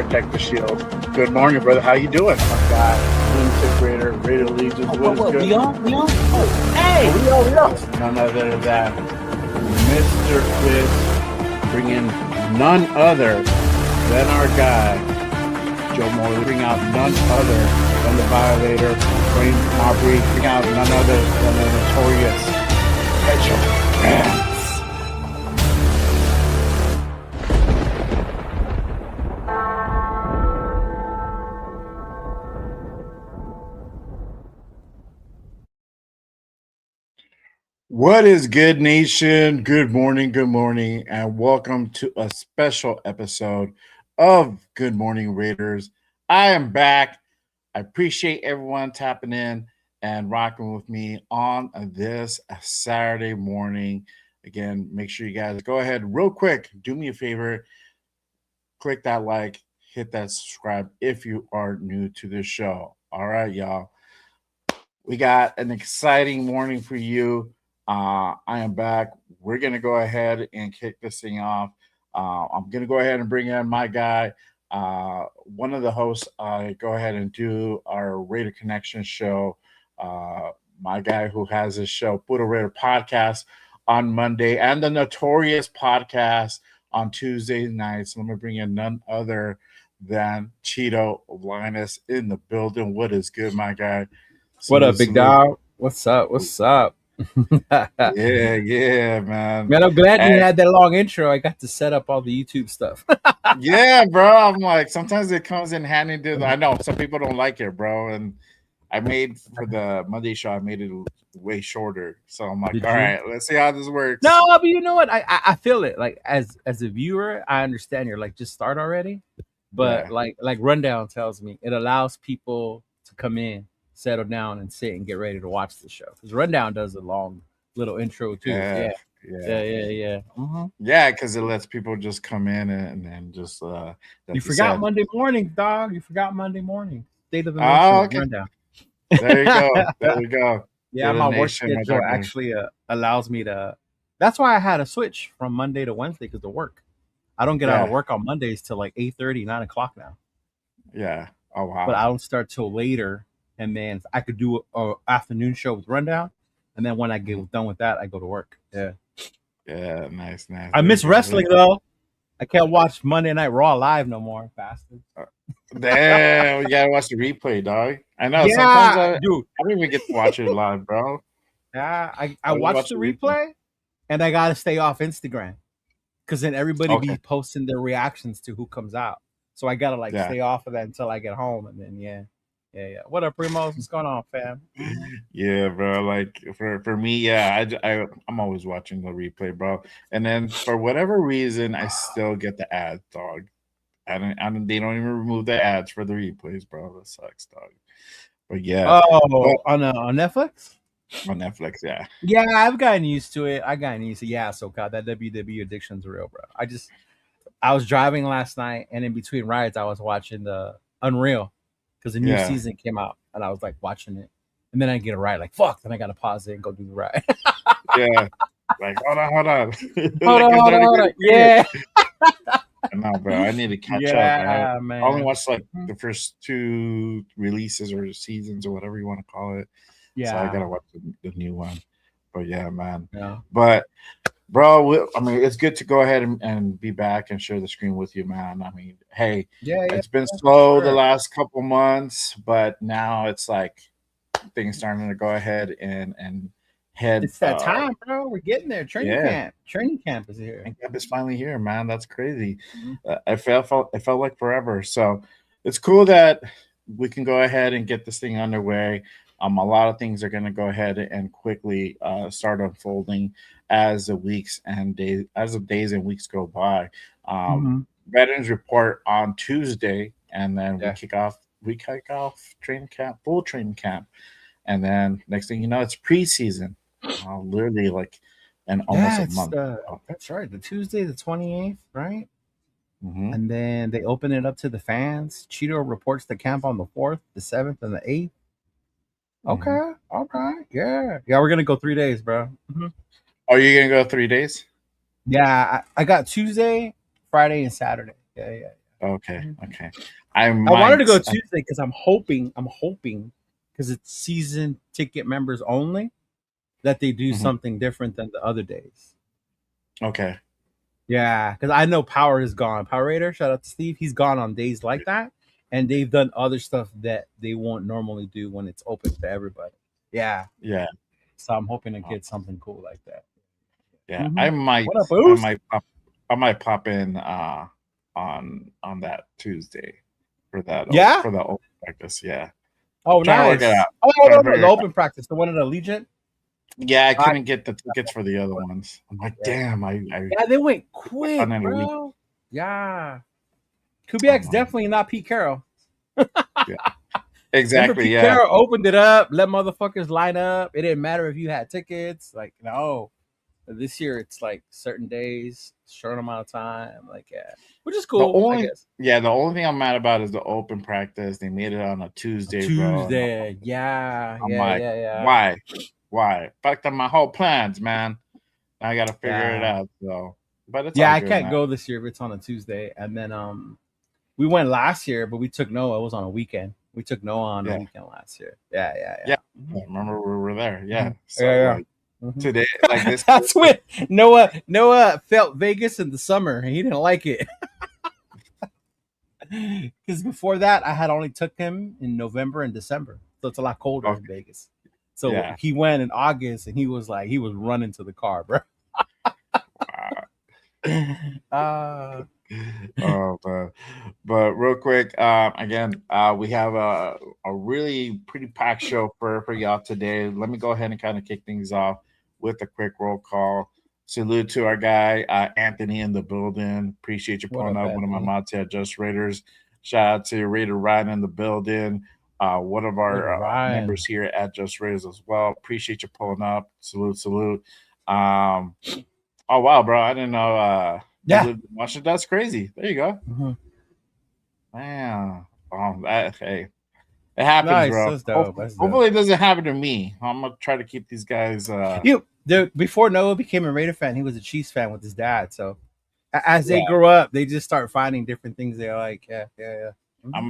protect the shield. Good morning, brother. How you doing? My guy, Raider, Raider Legions. What is good? We on? Oh, hey! We on. None other than Mr. Quiz, bringing none other than our guy, Joe Morley, bring out none other than the Violator, Wayne Aubrey, bring out none other than the notorious Petro. What is good, nation? Good morning, and welcome to a special episode of Good Morning Raiders. I am back. I appreciate everyone tapping in and rocking with me on this Saturday morning. Again, make sure you guys go ahead real quick. Do me a favor. Click that like, hit that subscribe if you are new to this show. All right, y'all. We got an exciting morning for you. I am back. We're going to go ahead and kick this thing off. I'm going to go ahead and bring in my guy, one of the hosts. Go ahead and do our Raider Connection show. My guy who has his show, Puro Raider Podcast, on Monday, and the Notorious Podcast on Tuesday nights. Let me bring in none other than Cheeto Linus in the building. What is good, my guy? What up, big dog? What's up? Yeah, man. Man, I'm glad you had that long intro. I got to set up all the YouTube stuff. Yeah, bro. I'm like, sometimes it comes in handy. I know some people don't like it, bro. And I made for the Monday show, I made it way shorter. So I'm like, all right, let's see how this works. No, but you know what? I feel it. Like as a viewer, I understand you're like, just start already. But yeah. like Rundown tells me, it allows people to come in, settle down, and sit and get ready to watch the show. Because Rundown does a long little intro too. Yeah. Mm-hmm. Yeah, because it lets people just come in and just. You forgot Monday morning, dog. You forgot Monday morning. State of the Nation okay. Rundown. There you go. There we go. Yeah, my work schedule actually allows me to. That's why I had to switch from Monday to Wednesday because of work. I don't get out of work on Mondays till like 8:30, 9 o'clock now. Yeah. Oh wow. But I don't start till later. And then I could do an afternoon show with Rundown. And then when I get done with that, I go to work. Yeah. Yeah, nice. I miss wrestling, though. I can't watch Monday Night Raw live no more, bastard. Damn, you got to watch the replay, dog. I know. Yeah, sometimes dude. I don't even get to watch it live, bro. Yeah, I watch the replay, and I got to stay off Instagram. Because then everybody be posting their reactions to who comes out. So I got to stay off of that until I get home. And then, yeah. What up, Primos? What's going on, fam? Yeah, bro. Like for me, yeah, I'm always watching the replay, bro. And then for whatever reason, I still get the ads, dog. They don't even remove the ads for the replays, bro. That sucks, dog. But yeah. On Netflix? On Netflix, yeah. Yeah, I've gotten used to it. Yeah, so God, that WWE addiction's real, bro. I was driving last night, and in between rides, I was watching the Unreal. Because the new season came out, and I was like watching it, and then I get a ride, like fuck. Then I gotta pause it and go do the ride. Yeah, like hold on. hold on. Yeah. No, bro, I need to catch up. Man. I only watched like the first 2 releases or seasons or whatever you want to call it. Yeah, so I gotta watch the new one. But yeah, man. Yeah. But bro, I mean, it's good to go ahead and be back and share the screen with you, man. I mean, hey, it's been slow the last couple months, but now it's like things starting to go ahead and head. It's that time, bro. We're getting there. Training camp is here. Training camp is finally here, man. That's crazy. Mm-hmm. It felt like forever. So it's cool that we can go ahead and get this thing underway. A lot of things are going to go ahead and quickly start unfolding as the days and weeks go by. Veterans report on Tuesday, and then we kick off training camp, full training camp, and then next thing you know, it's preseason. Literally like almost a month. That's right. The Tuesday, the 28th, right? Mm-hmm. And then they open it up to the fans. Cheeto reports the camp on the 4th, the 7th, and the 8th. Okay. Mm-hmm. All right. Yeah. We're gonna go 3 days, bro. Mm-hmm. Oh, you're gonna go 3 days? Yeah, I got Tuesday, Friday, and Saturday. Yeah. Okay. I wanted to go Tuesday because I'm hoping because it's season ticket members only that they do something different than the other days. Okay. Yeah, because I know Power is gone. Power Raider, shout out to Steve. He's gone on days like that, and they've done other stuff that they won't normally do when it's open to everybody. Yeah. So I'm hoping to get something cool like that. Yeah, I might. What up, Boost? I might pop in on that Tuesday for that. Yeah? For the open practice. Yeah. Oh, Trying nice. to work it out. Oh, Trying to no, figure the it open practice, the one at Allegiant. Yeah, I couldn't get the tickets for the other ones. I'm like, damn, Yeah, they went quick, in a week. bro. Yeah. Kubiak's definitely not Pete Carroll. Yeah. Exactly. Pete Carroll opened it up, let motherfuckers line up. It didn't matter if you had tickets. Like, no. This year it's like certain days, short amount of time. Like, yeah. Which is cool, I guess. Yeah, the only thing I'm mad about is the open practice. They made it on a Tuesday, bro. Yeah. I'm like, why? Fucked up my whole plans, man. I gotta figure it out. So, but it's I can't go this year if it's on a Tuesday. And then we went last year, but we took Noah. It was on a weekend. We took Noah on a weekend last year. Yeah. I remember we were there. Yeah. So, yeah. Today, like this. That's when Noah felt Vegas in the summer and he didn't like it. Because before that, I had only took him in November and December, so it's a lot colder in Vegas. So he went in August, and he was running to the car, bro. But real quick, again, we have a really pretty packed show for y'all today. Let me go ahead and kind of kick things off with a quick roll call. Salute to our guy Anthony in the building. Appreciate you pulling up. One of my mods at Just Raiders. Shout out to Raider Ryan in the building. One of our members here at Just Raiders as well. Appreciate you pulling up. Salute. Oh wow, bro! I didn't know. Washington. That's crazy. There you go. Man, hey, it happens, bro. That's dope. Hopefully, it doesn't happen to me. I'm gonna try to keep these guys. Before Noah became a Raider fan, he was a Chiefs fan with his dad. So as they grow up, they just start finding different things they like. Yeah.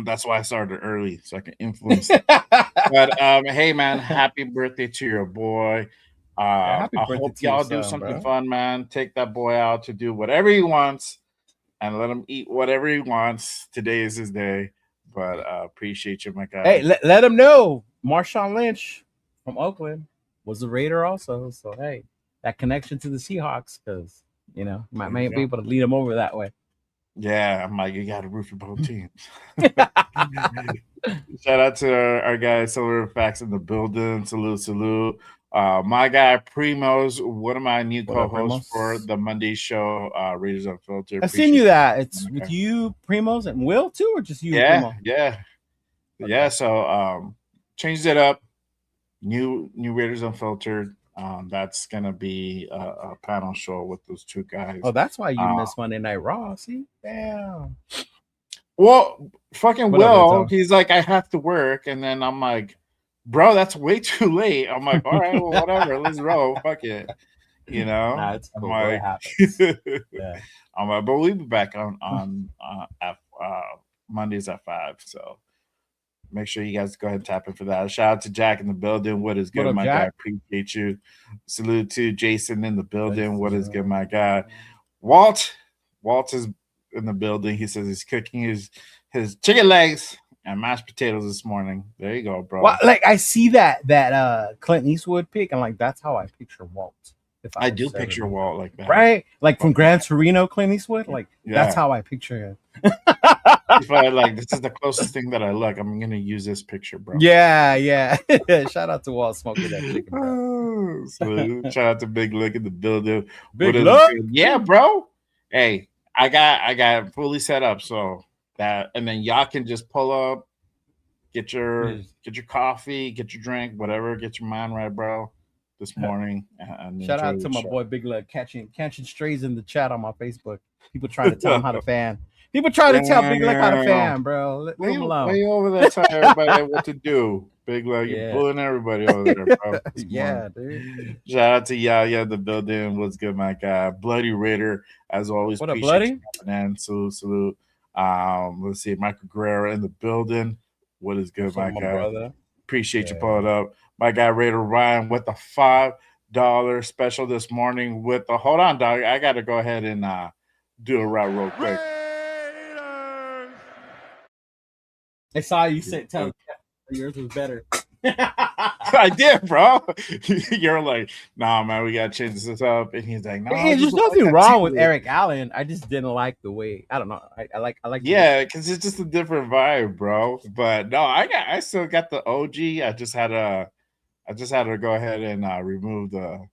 That's why I started early, so I can influence. But hey, man, happy birthday to your boy. I hope y'all do something fun, man. Take that boy out to do whatever he wants and let him eat whatever he wants. Today is his day. But appreciate you, my guy. Hey, let him know Marshawn Lynch from Oakland was a Raider also. So, hey, that connection to the Seahawks, because, might be able to lead him over that way. Yeah, I'm like, you got to root for both teams. Shout out to our guy, Silver Facts in the building. Salute. My guy, Primo's, one of my new co-hosts for the Monday show, Raiders Unfiltered. I've seen you that. It's with you, Primo's, and Will, too, or just you? Yeah. Yeah, so changed it up. New Raiders Unfiltered. That's gonna be a panel show with those two guys. Oh, that's why you missed Monday Night Raw. See, damn. Well, fucking Will, he's like, I have to work, and then I'm like, bro, that's way too late. I'm like, all right, well, whatever, let's roll. Fuck it, Nah, it's cool. I'm like, I'm like, but we'll be back on at Mondays at 5. So make sure you guys go ahead and tap in for that. Shout out to Jack in the building. What is good, my guy? Appreciate you. Salute to Jason in the building. What is good, my guy? Walt is in the building. He says he's cooking his chicken legs and mashed potatoes this morning. There you go, bro. Well, like, I see that Clint Eastwood pic, and like that's how I picture Walt. I do picture Walt like that, right? Like from Gran Torino, Clint Eastwood. Like that's how I picture him. If I like, this is the closest thing that I look. I'm gonna use this picture, bro. Yeah. Shout out to Walt smoking that chicken, bro. Shout out to Big Look in the building. Big Look, yeah, bro. Hey, I got fully set up, so that, and then y'all can just pull up, get your coffee, get your drink, whatever, get your mind right, bro. This morning. And shout out to my boy Big Lug catching strays in the chat on my Facebook. People trying to tell him how to fan. People trying to tell Big Lug how to fan, bro. Leave him alone. Way over there telling everybody what to do. Big Lug, you're bullying everybody over there, bro. Dude. Shout out to Yaya in the building. What's good, my guy? Bloody Raider, as always. What up, Bloody? And salute. Let's see, Michael Guerrero in the building. What is good, What's up, my my guy? brother? Appreciate you Yeah. pulling up. My guy Raider Ryan with the $5 special this morning. With the hold on, dog. I got to go ahead and do a route real quick. I saw you said tell yours was better. I did, bro. You're like, nah, man, we gotta change this up. And he's like, no, There's nothing wrong with Eric Allen. I just didn't like the way. I don't know. I like. Yeah, because it's just a different vibe, bro. But no, I still got the OG. I just had to go ahead and remove the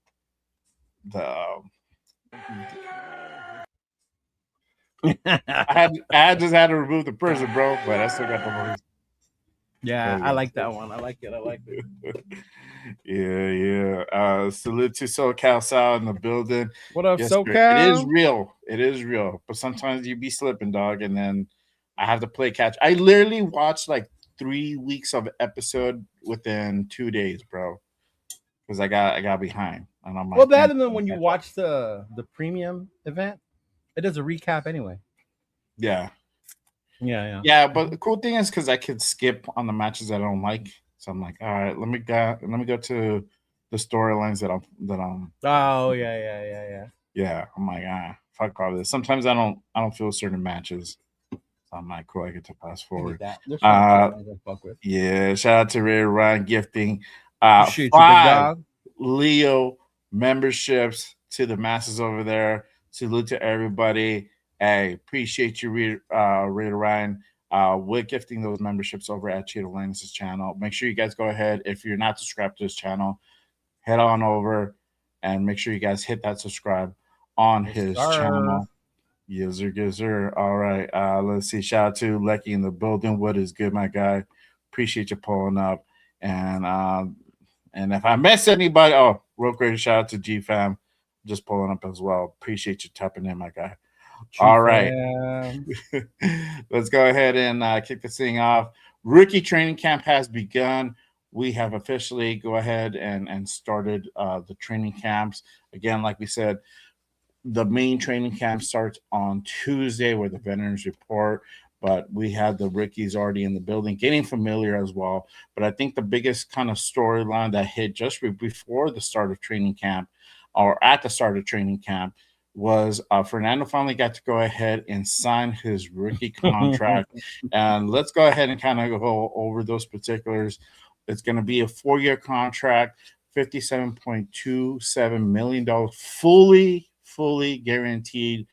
I just had to remove the prison, bro. But I still got the voice. Yeah, I like that one. I like it. Yeah. Salute to SoCal Sal in the building. What up, Yes, SoCal? it is real. It is real. But sometimes you be slipping, dog, and then I have to play catch. I literally watched like 3 weeks of episode within 2 days, bro. Because I got behind. And I'm like, well, that and then when you watch the premium event, it does a recap anyway. Yeah. Yeah. Yeah, but the cool thing is because I could skip on the matches I don't like. So I'm like, all right, let me go to the storylines that I'm. Oh yeah. Yeah, I'm like, fuck all this. Sometimes I don't feel certain matches. So I'm like, cool, I get to pass forward. There's I fuck with. Yeah, shout out to Ray Ryan gifting 5 you, big dog. Leo memberships to the masses over there. Salute to everybody. Hey, appreciate you, Ray Ryan. We're gifting those memberships over at Cheeto Lannis' channel. Make sure you guys go ahead. If you're not subscribed to his channel, head on over and make sure you guys hit that subscribe on his channel. Yes, sir. All right. Let's see. Shout out to Lecky in the building. What is good, my guy? Appreciate you pulling up. And if I miss anybody, real quick shout out to G Fam, just pulling up as well. Appreciate you tapping in, my guy. All right. Let's go ahead and kick this thing off. Rookie training camp has begun. We have officially go ahead and started the training camps. Again, like we said, the main training camp starts on Tuesday where the veterans report, but we had the rookies already in the building getting familiar as well. But I think the biggest kind of storyline that hit just before the start of training camp or at the start of training camp was Fernando finally got to go ahead and sign his rookie contract. And let's go ahead and kind of go over those particulars. It's going to be a 4-year contract, $57.27 million, fully guaranteed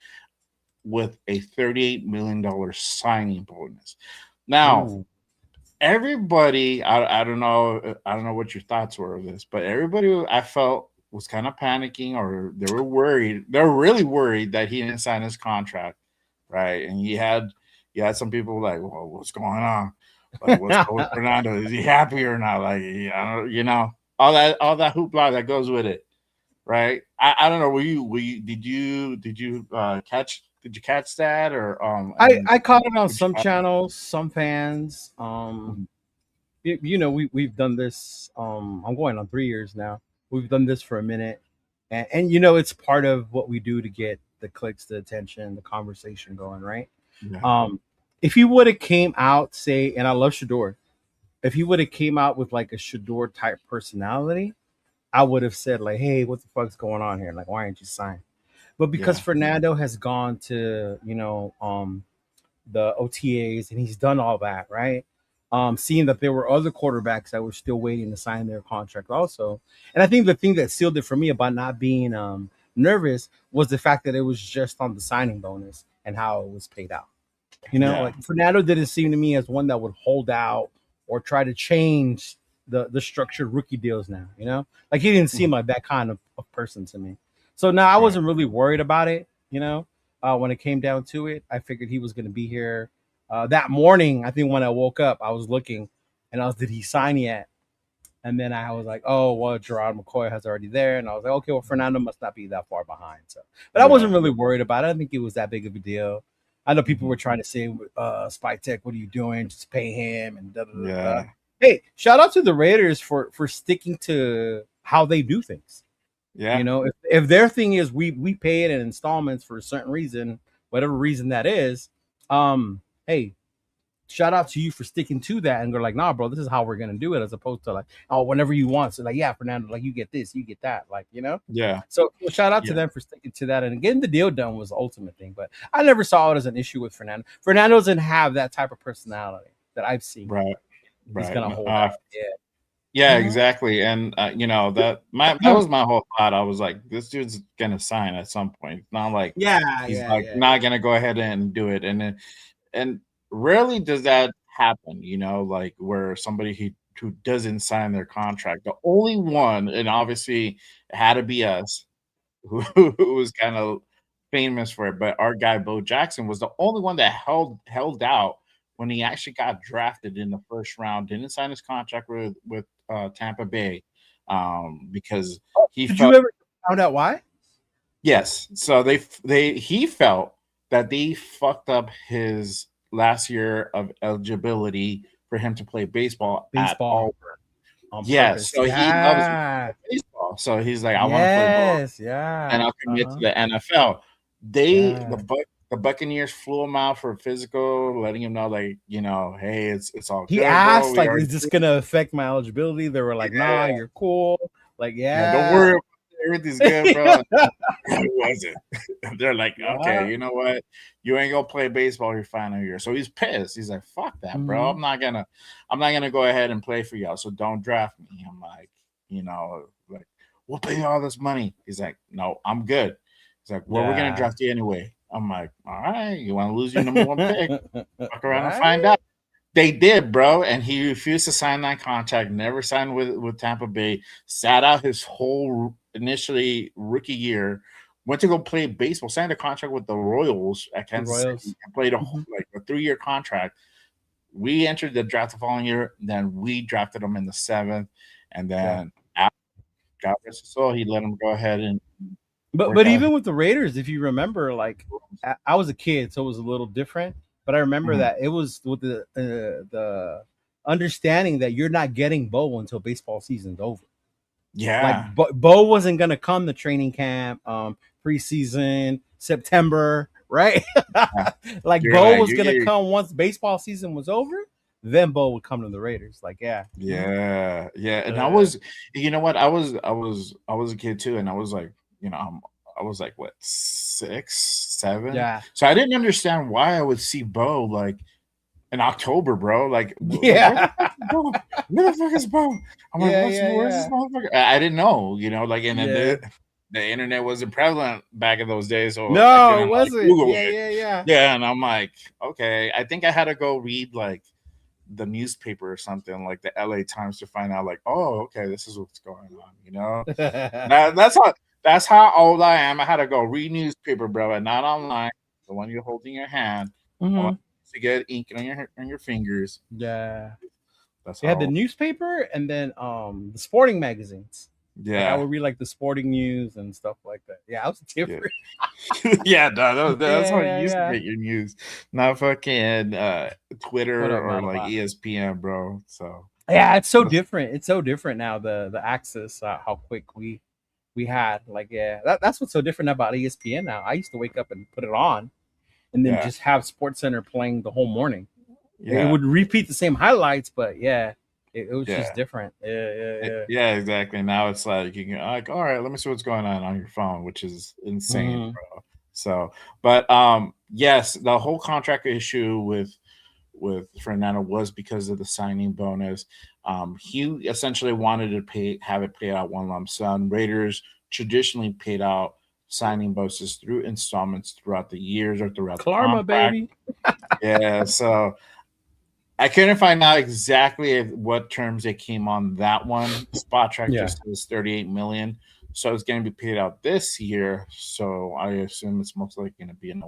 with a $38 million signing bonus. Now, everybody, I don't know what your thoughts were of this, but everybody I felt was kind of panicking or they were worried. They're really worried that he didn't sign his contract, right? And you had some people like, well, what's going on? Like, what's going on with Fernando? Is he happy or not? Like, I don't, all that hoopla that goes with it, right? I don't know. Did you catch that or I caught it on some channels, some fans. We've done this. I'm going on 3 years now. We've done this for a minute, and it's part of what we do to get the clicks, the attention, the conversation going, right? Yeah. If he would have came out, say, and I love Shador, if he would have came out with like a Shador type personality, I would have said like, hey, what the fuck's going on here? Like, why aren't you signed? But because Fernando has gone to, the OTAs and he's done all that, right? Seeing that there were other quarterbacks that were still waiting to sign their contract also. And I think the thing that sealed it for me about not being nervous was the fact that it was just on the signing bonus and how it was paid out. Like Fernando didn't seem to me as one that would hold out or try to change the structured rookie deals now, like he didn't seem like that kind of person to me. So now I wasn't really worried about it, when it came down to it. I figured he was going to be here that morning. I think when I woke up, I was looking and did he sign yet? And then I was like, oh, well, Gerard McCoy has already there. And I was like, okay, well, Fernando must not be that far behind. So, but I wasn't really worried about it. I didn't think it was that big of a deal. I know people were trying to say, Spy Tech, what are you doing? Just pay him and da da da. Hey, shout out to the Raiders for sticking to how they do things. Yeah. If their thing is we pay it in installments for a certain reason, whatever reason that is, Hey, shout out to you for sticking to that and go like, nah, bro, this is how we're gonna do it, as opposed to like, oh, whenever you want. So like, yeah, Fernando, like you get this, you get that, like, you know. Yeah. So well, shout out to Yeah. them for sticking to that and getting the deal done was the ultimate thing. But I never saw it as an issue with Fernando. Fernando doesn't have that type of personality that I've seen. Right. He's Right. gonna hold out. Yeah. Yeah, Mhm. exactly. And that was my whole thought. I was like, this dude's gonna sign at some point. It's not like Yeah, he's yeah, like yeah. not gonna go ahead and do it. And rarely does that happen, like where somebody who doesn't sign their contract. The only one, and obviously it had to be us, who was kind of famous for it, but our guy Bo Jackson was the only one that held out when he actually got drafted in the first round. Didn't sign his contract with Tampa Bay, because he Did you felt ever find out why? yes. So he felt that they fucked up his last year of eligibility for him to play baseball at Baseball all. on Yes, purpose. so he loves Yeah. baseball. So he's like, I want to play ball Yes. and Yeah. I'll commit to Uh-huh. the NFL. Yeah. The Buccaneers flew him out for a physical, letting him know, like, hey, it's all He good, bro. asked, We like, already is this gonna affect my eligibility? They were like, nah, yeah, you're cool. Like, yeah, don't yeah. worry about it. Everything's good, bro. It wasn't. They're like, okay, Yeah. you know what? You ain't gonna play baseball your final year. So he's pissed. He's like, fuck that, bro. Mm-hmm. I'm not gonna go ahead and play for y'all. So don't draft me. I'm like, like, we'll pay you all this money. He's like, no, I'm good. He's like, well, we're gonna Yeah. draft you anyway. I'm like, all right, you want to lose your number one pick? Fuck around and find Right? out. They did, bro, and he refused to sign that contract. Never signed with Tampa Bay. Sat out his whole initially rookie year. Went to go play baseball. Signed a contract with the Royals at The Kansas City. Royals. And played Mm-hmm. like a 3-year contract. We entered the draft the following year. Then we drafted him in the 7th, and Yeah. then after God rest his soul, he let him go ahead and But work out. even with the Raiders, if you remember, like I was a kid, so it was a little different. But I remember Mhm. that it was with the understanding that you're not getting Bo until baseball season's over. Like Yeah, Bo wasn't gonna come to training camp, preseason, September, right? yeah. Like You're Bo like was you gonna get come once baseball season was over. Then Bo would come to the Raiders. Like, yeah. Mhm. yeah, and I Uh, was, you know what, I was a kid too, and I was like, I was like what 6, 7, yeah. so I didn't understand why I would see Bo like in October, bro. Like where the Yeah. fuck is Bo? Where the fuck is Bo? I'm like, Yeah, where's this yeah, motherfucker? I didn't know, like, and then yeah. the internet wasn't prevalent back in those days, so I No, it couldn't like wasn't. Google Yeah, it. yeah, yeah. Yeah, and I'm like, okay, I think I had to go read like the newspaper or something like the LA Times to find out like, oh, okay, this is what's going on. That's how old I am. I had to go read newspaper, bro, and not online. The one you're holding in your hand. I want Hmm. to get ink on your fingers. Yeah. That's They had the how. newspaper and then the sporting magazines. Like I Yeah, would read like the sporting news and stuff like that. Yeah, I was yeah, different. yeah. No, that's Yeah, how you yeah, used to yeah. get your news, not fucking What Twitter up, or like Malabot? ESPN, bro. So Yeah, it's so that's different. It's so different now. The access, how quick we had. Like, yeah, that's what's so different about ESPN now. I used to wake up and put it on, and then yeah, just have Sports Center playing the whole morning. It yeah, would repeat the same highlights, but yeah, it was just yeah. different. Yeah, yeah, yeah. Yeah, exactly. Now it's like you can like, all right, let me see what's going on your phone, which is insane, Hmm. bro. So, but yes, the whole contract issue with Fernando was because of the signing bonus. He essentially wanted to have it paid out one lump sum. Raiders traditionally paid out signing bonuses through installments throughout the years or throughout the Klarma, contract. baby. Yeah, so I couldn't find out exactly what terms they came on that one. Spot track Yeah. just says 38 million. So it's going to be paid out this year. So I assume it's most likely going to be in a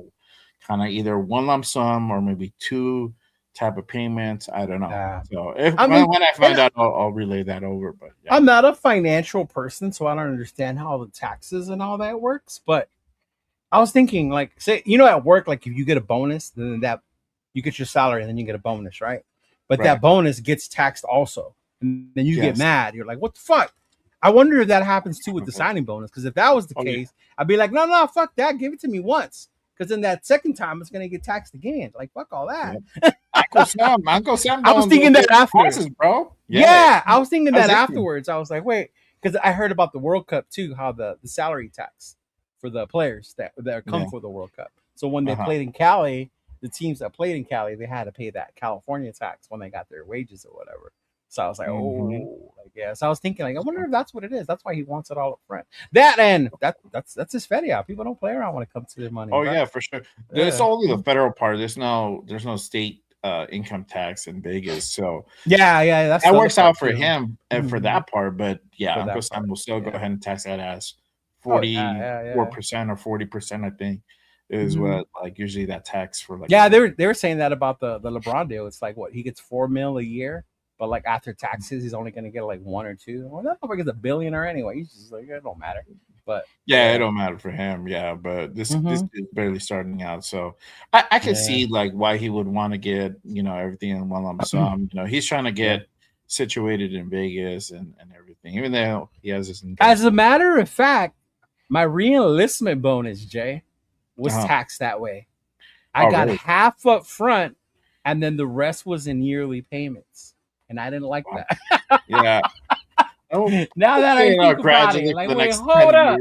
kind of either one lump sum or maybe two type of payments. I don't know. Yeah. So if I when, mean, when I and find out, I'll relay that over. But yeah, I'm not a financial person, so I don't understand how the taxes and all that works. But I was thinking, like, say, at work, like, if you get a bonus, then that you get your salary and then you get a bonus, right? But right. that bonus gets taxed also. And then you get Yes. mad. You're like, what the fuck? I wonder if that happens too with the Okay. signing bonus. Because if that was the Oh, yeah. case, I'd be like, no, fuck that. Give it to me once. because then that second time it's gonna get taxed again. Like fuck all that. Yeah. Uncle Sam. I was thinking that after, taxes, bro. Yeah, I was thinking that it. afterwards. I was like, wait, because I heard about the World Cup too, how the salary tax for the players that come for the World Cup. So when they played in Cali, the teams that played in Cali, they had to pay that California tax when they got their wages or whatever. So I was like, So I was thinking, like, I wonder if that's what it is. That's why he wants it all up front. That and that's his feria. People don't play around when it comes to their money. Oh yeah, for sure. There's only the federal part. There's no state income tax in Vegas. So that works out for him and for that part. But Uncle Sam will still go ahead and tax that as 44% or 40%, I think. Is what like usually that tax for like they were saying that about the LeBron deal. It's like what he gets $4 million a year, but like after taxes he's only going to get like 1 or 2. Well, that probably gets $1 billion anyway. He's just like, it don't matter. But it don't matter for him. But this is barely starting out, so I can see like why he would want to get everything in one lump sum. He's trying to get situated in Vegas and everything, even though he has this. As a matter of fact, my re-enlistment bonus, Jay, was taxed that way. I got half up front, and then the rest was in yearly payments, and I didn't like that. Now that I think about it, like, wait, hold up.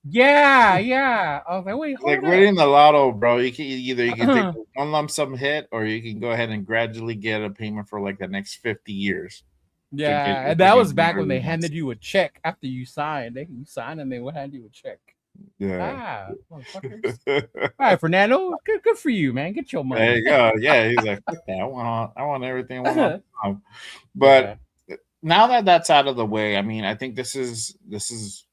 Yeah. I was like, wait, hold up. Like winning the lotto, bro. You can take one lump sum hit, or you can go ahead and gradually get a payment for like the next 50 years. Yeah, and that was back when they handed you a check after you signed. You signed and they would hand you a check. Yeah. All right, Fernando. Good for you, man. Get your money. There you go. Yeah, he's like, fuck that. I want everything. But now that that's out of the way, I mean, I think this is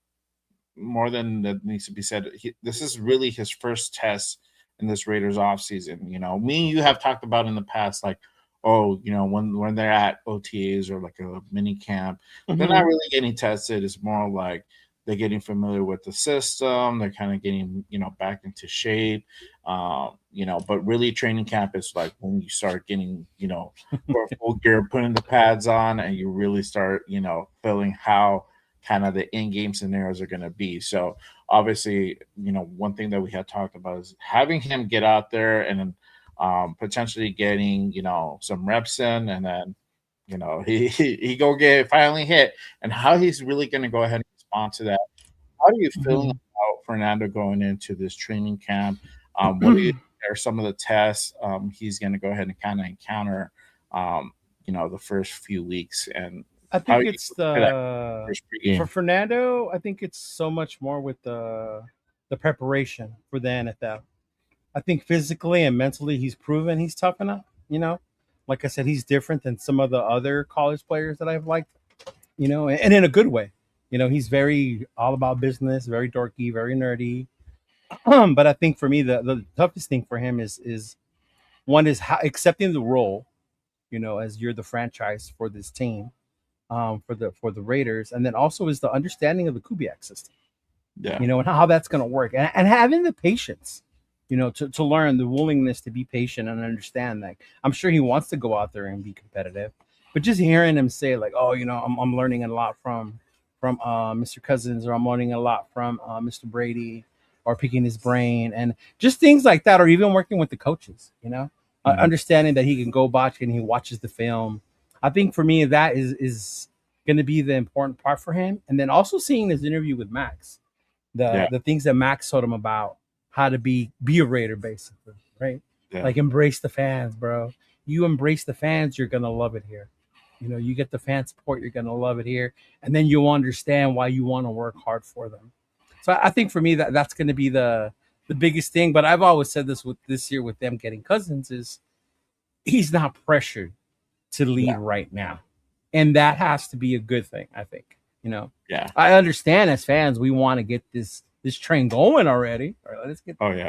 more than that needs to be said. This is really his first test in this Raiders offseason. Me and you have talked about in the past, like, when they're at OTAs or like a mini camp, they're not really getting tested. It's more like they're getting familiar with the system. They're kind of getting, back into shape. But really training camp is like when you start getting, full gear, putting the pads on, and you really start, feeling how kind of the in-game scenarios are going to be. So obviously, one thing that we had talked about is having him get out there and potentially getting, some reps in, and then, he go get finally hit, and how he's really going to go ahead and respond to that. How are you feeling about Fernando going into this training camp? What are some of the tests he's going to go ahead and kind of encounter, the first few weeks? And I think it's for Fernando. I think it's so much more with the preparation for the NFL. I think physically and mentally, he's proven he's tough enough. Like I said, he's different than some of the other college players that I've liked. And in a good way. He's very all about business, very dorky, very nerdy. But I think for me, the toughest thing for him is one is accepting the role, as you're the franchise for this team, for the Raiders, and then also is the understanding of the Kubiak system. Yeah. And how that's going to work, and having the patience, to learn, the willingness to be patient and understand that. I'm sure he wants to go out there and be competitive, but just hearing him say like, oh, I'm learning a lot from Mr. Cousins, or I'm learning a lot from Mr. Brady, or picking his brain, and just things like that, or even working with the coaches, understanding that he can go back and he watches the film. I think for me that is going to be the important part for him, and then also seeing his interview with Maxx, the things that Maxx told him about how to be a Raider, basically, right? Yeah. Like embrace the fans, bro. You embrace the fans, you're gonna love it here. You get the fan support, you're gonna love it here, and then you'll understand why you want to work hard for them. So I think for me that's going to be the biggest thing. But I've always said this year with them getting Cousins is he's not pressured to lead right now, and that has to be a good thing. I think I understand as fans we want to get this train going already. All right, let's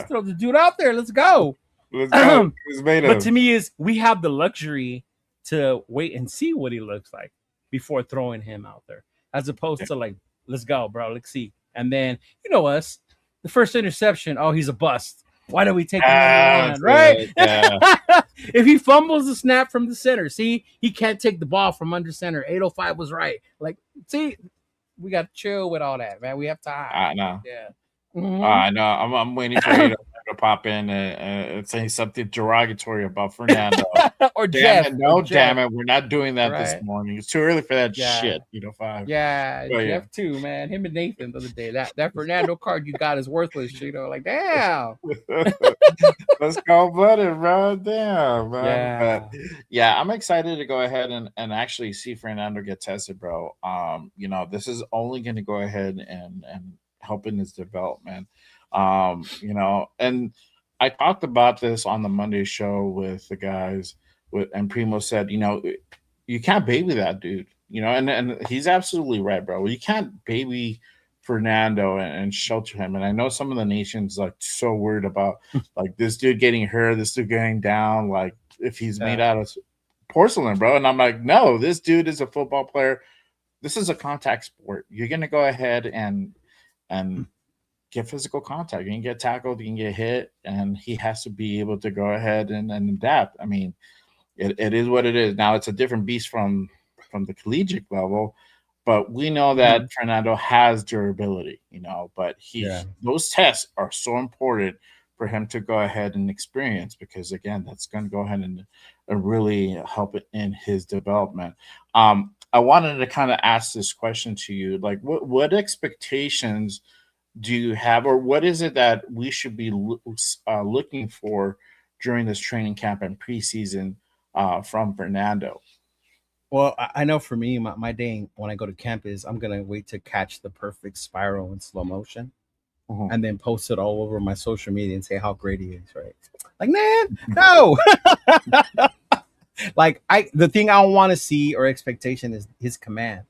throw the dude out there. Let's go. But to me is we have the luxury to wait and see what he looks like before throwing him out there, as opposed to like, let's go, bro. Let's see. And then, us, the first interception, oh, he's a bust. Why do we take him on, right? Yeah. If he fumbles the snap from the center, see, he can't take the ball from under center. 805 was right. Like, see, we got to chill with all that, man. We have time. I know. Yeah. I know. I'm waiting for 805 to pop in and say something derogatory about Fernando. or Damn Jeff. it, no, Or Jeff. damn it, we're not doing that this Right. morning. It's too early for that Yeah. shit. 5. Yeah, But Jeff too, man. Him and Nathan the other day. That Fernando card you got is worthless, like damn. Let's go blooded, bro. Damn, man. But Yeah. yeah, I'm excited to go ahead and actually see Fernando get tested, bro. This is only gonna go ahead and help in his development. And I talked about this on the Monday show with the guys and Primo said, you can't baby that dude, and he's absolutely right, bro. You can't baby Fernando and shelter him. And I know some of the nations like so worried about like this dude getting hurt, this dude getting down, like if he's made out of porcelain, bro. And I'm like, no, this dude is a football player. This is a contact sport. You're gonna go ahead and get physical contact. You can get tackled, you can get hit, and he has to be able to go ahead and adapt. I mean, it is what it is. Now it's a different beast from the collegiate level, but we know that Fernando has durability, but those tests are so important for him to go ahead and experience because again, that's going to go ahead and really help in his development. I wanted to kind of ask this question to you, like what expectations do you have, or what is it that we should be looking for during this training camp and preseason from Fernando? Well, I know for me, my day when I go to camp is I'm gonna wait to catch the perfect spiral in slow motion, and then post it all over my social media and say how great he is. Right? Like, man, no. Like the thing I want to see or expectation is his command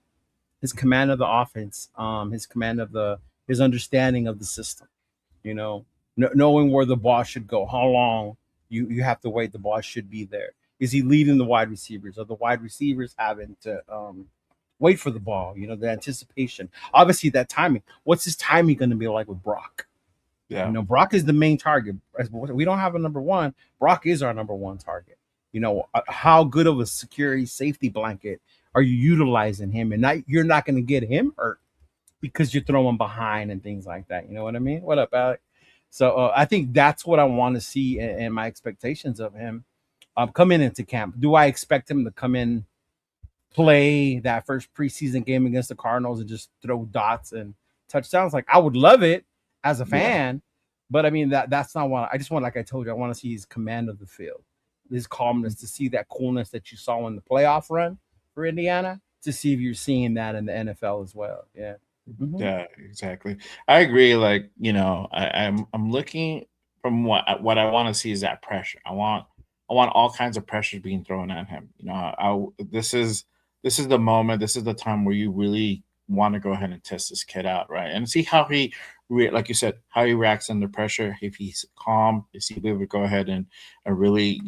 of the offense, his command of his understanding of the system. Knowing where the ball should go, how long you have to wait, the ball should be there. Is he leading the wide receivers? Are the wide receivers having to wait for the ball? The anticipation. Obviously, that timing. What's his timing going to be like with Brock? Yeah. Brock is the main target. We don't have a number one. Brock is our number one target. How good of a security safety blanket are you utilizing him? And you're not going to get him hurt because you're throwing behind and things like that. You know what I mean? What up, Alec? So I think that's what I want to see and my expectations of him coming into camp. Do I expect him to come in, play that first preseason game against the Cardinals and just throw dots and touchdowns? Like, I would love it as a fan, but I mean, that's not what I just want. Like I told you, I want to see his command of the field, his calmness, to see that coolness that you saw in the playoff run for Indiana, to see if you're seeing that in the NFL as well. Yeah. Yeah, exactly. I agree. Like, I'm looking from what I want to see is that pressure. I want all kinds of pressure being thrown at him. This is the moment. This is the time where you really want to go ahead and test this kid out, right? And see how he, like you said, how he reacts under pressure. If he's calm, is he able to go ahead and really,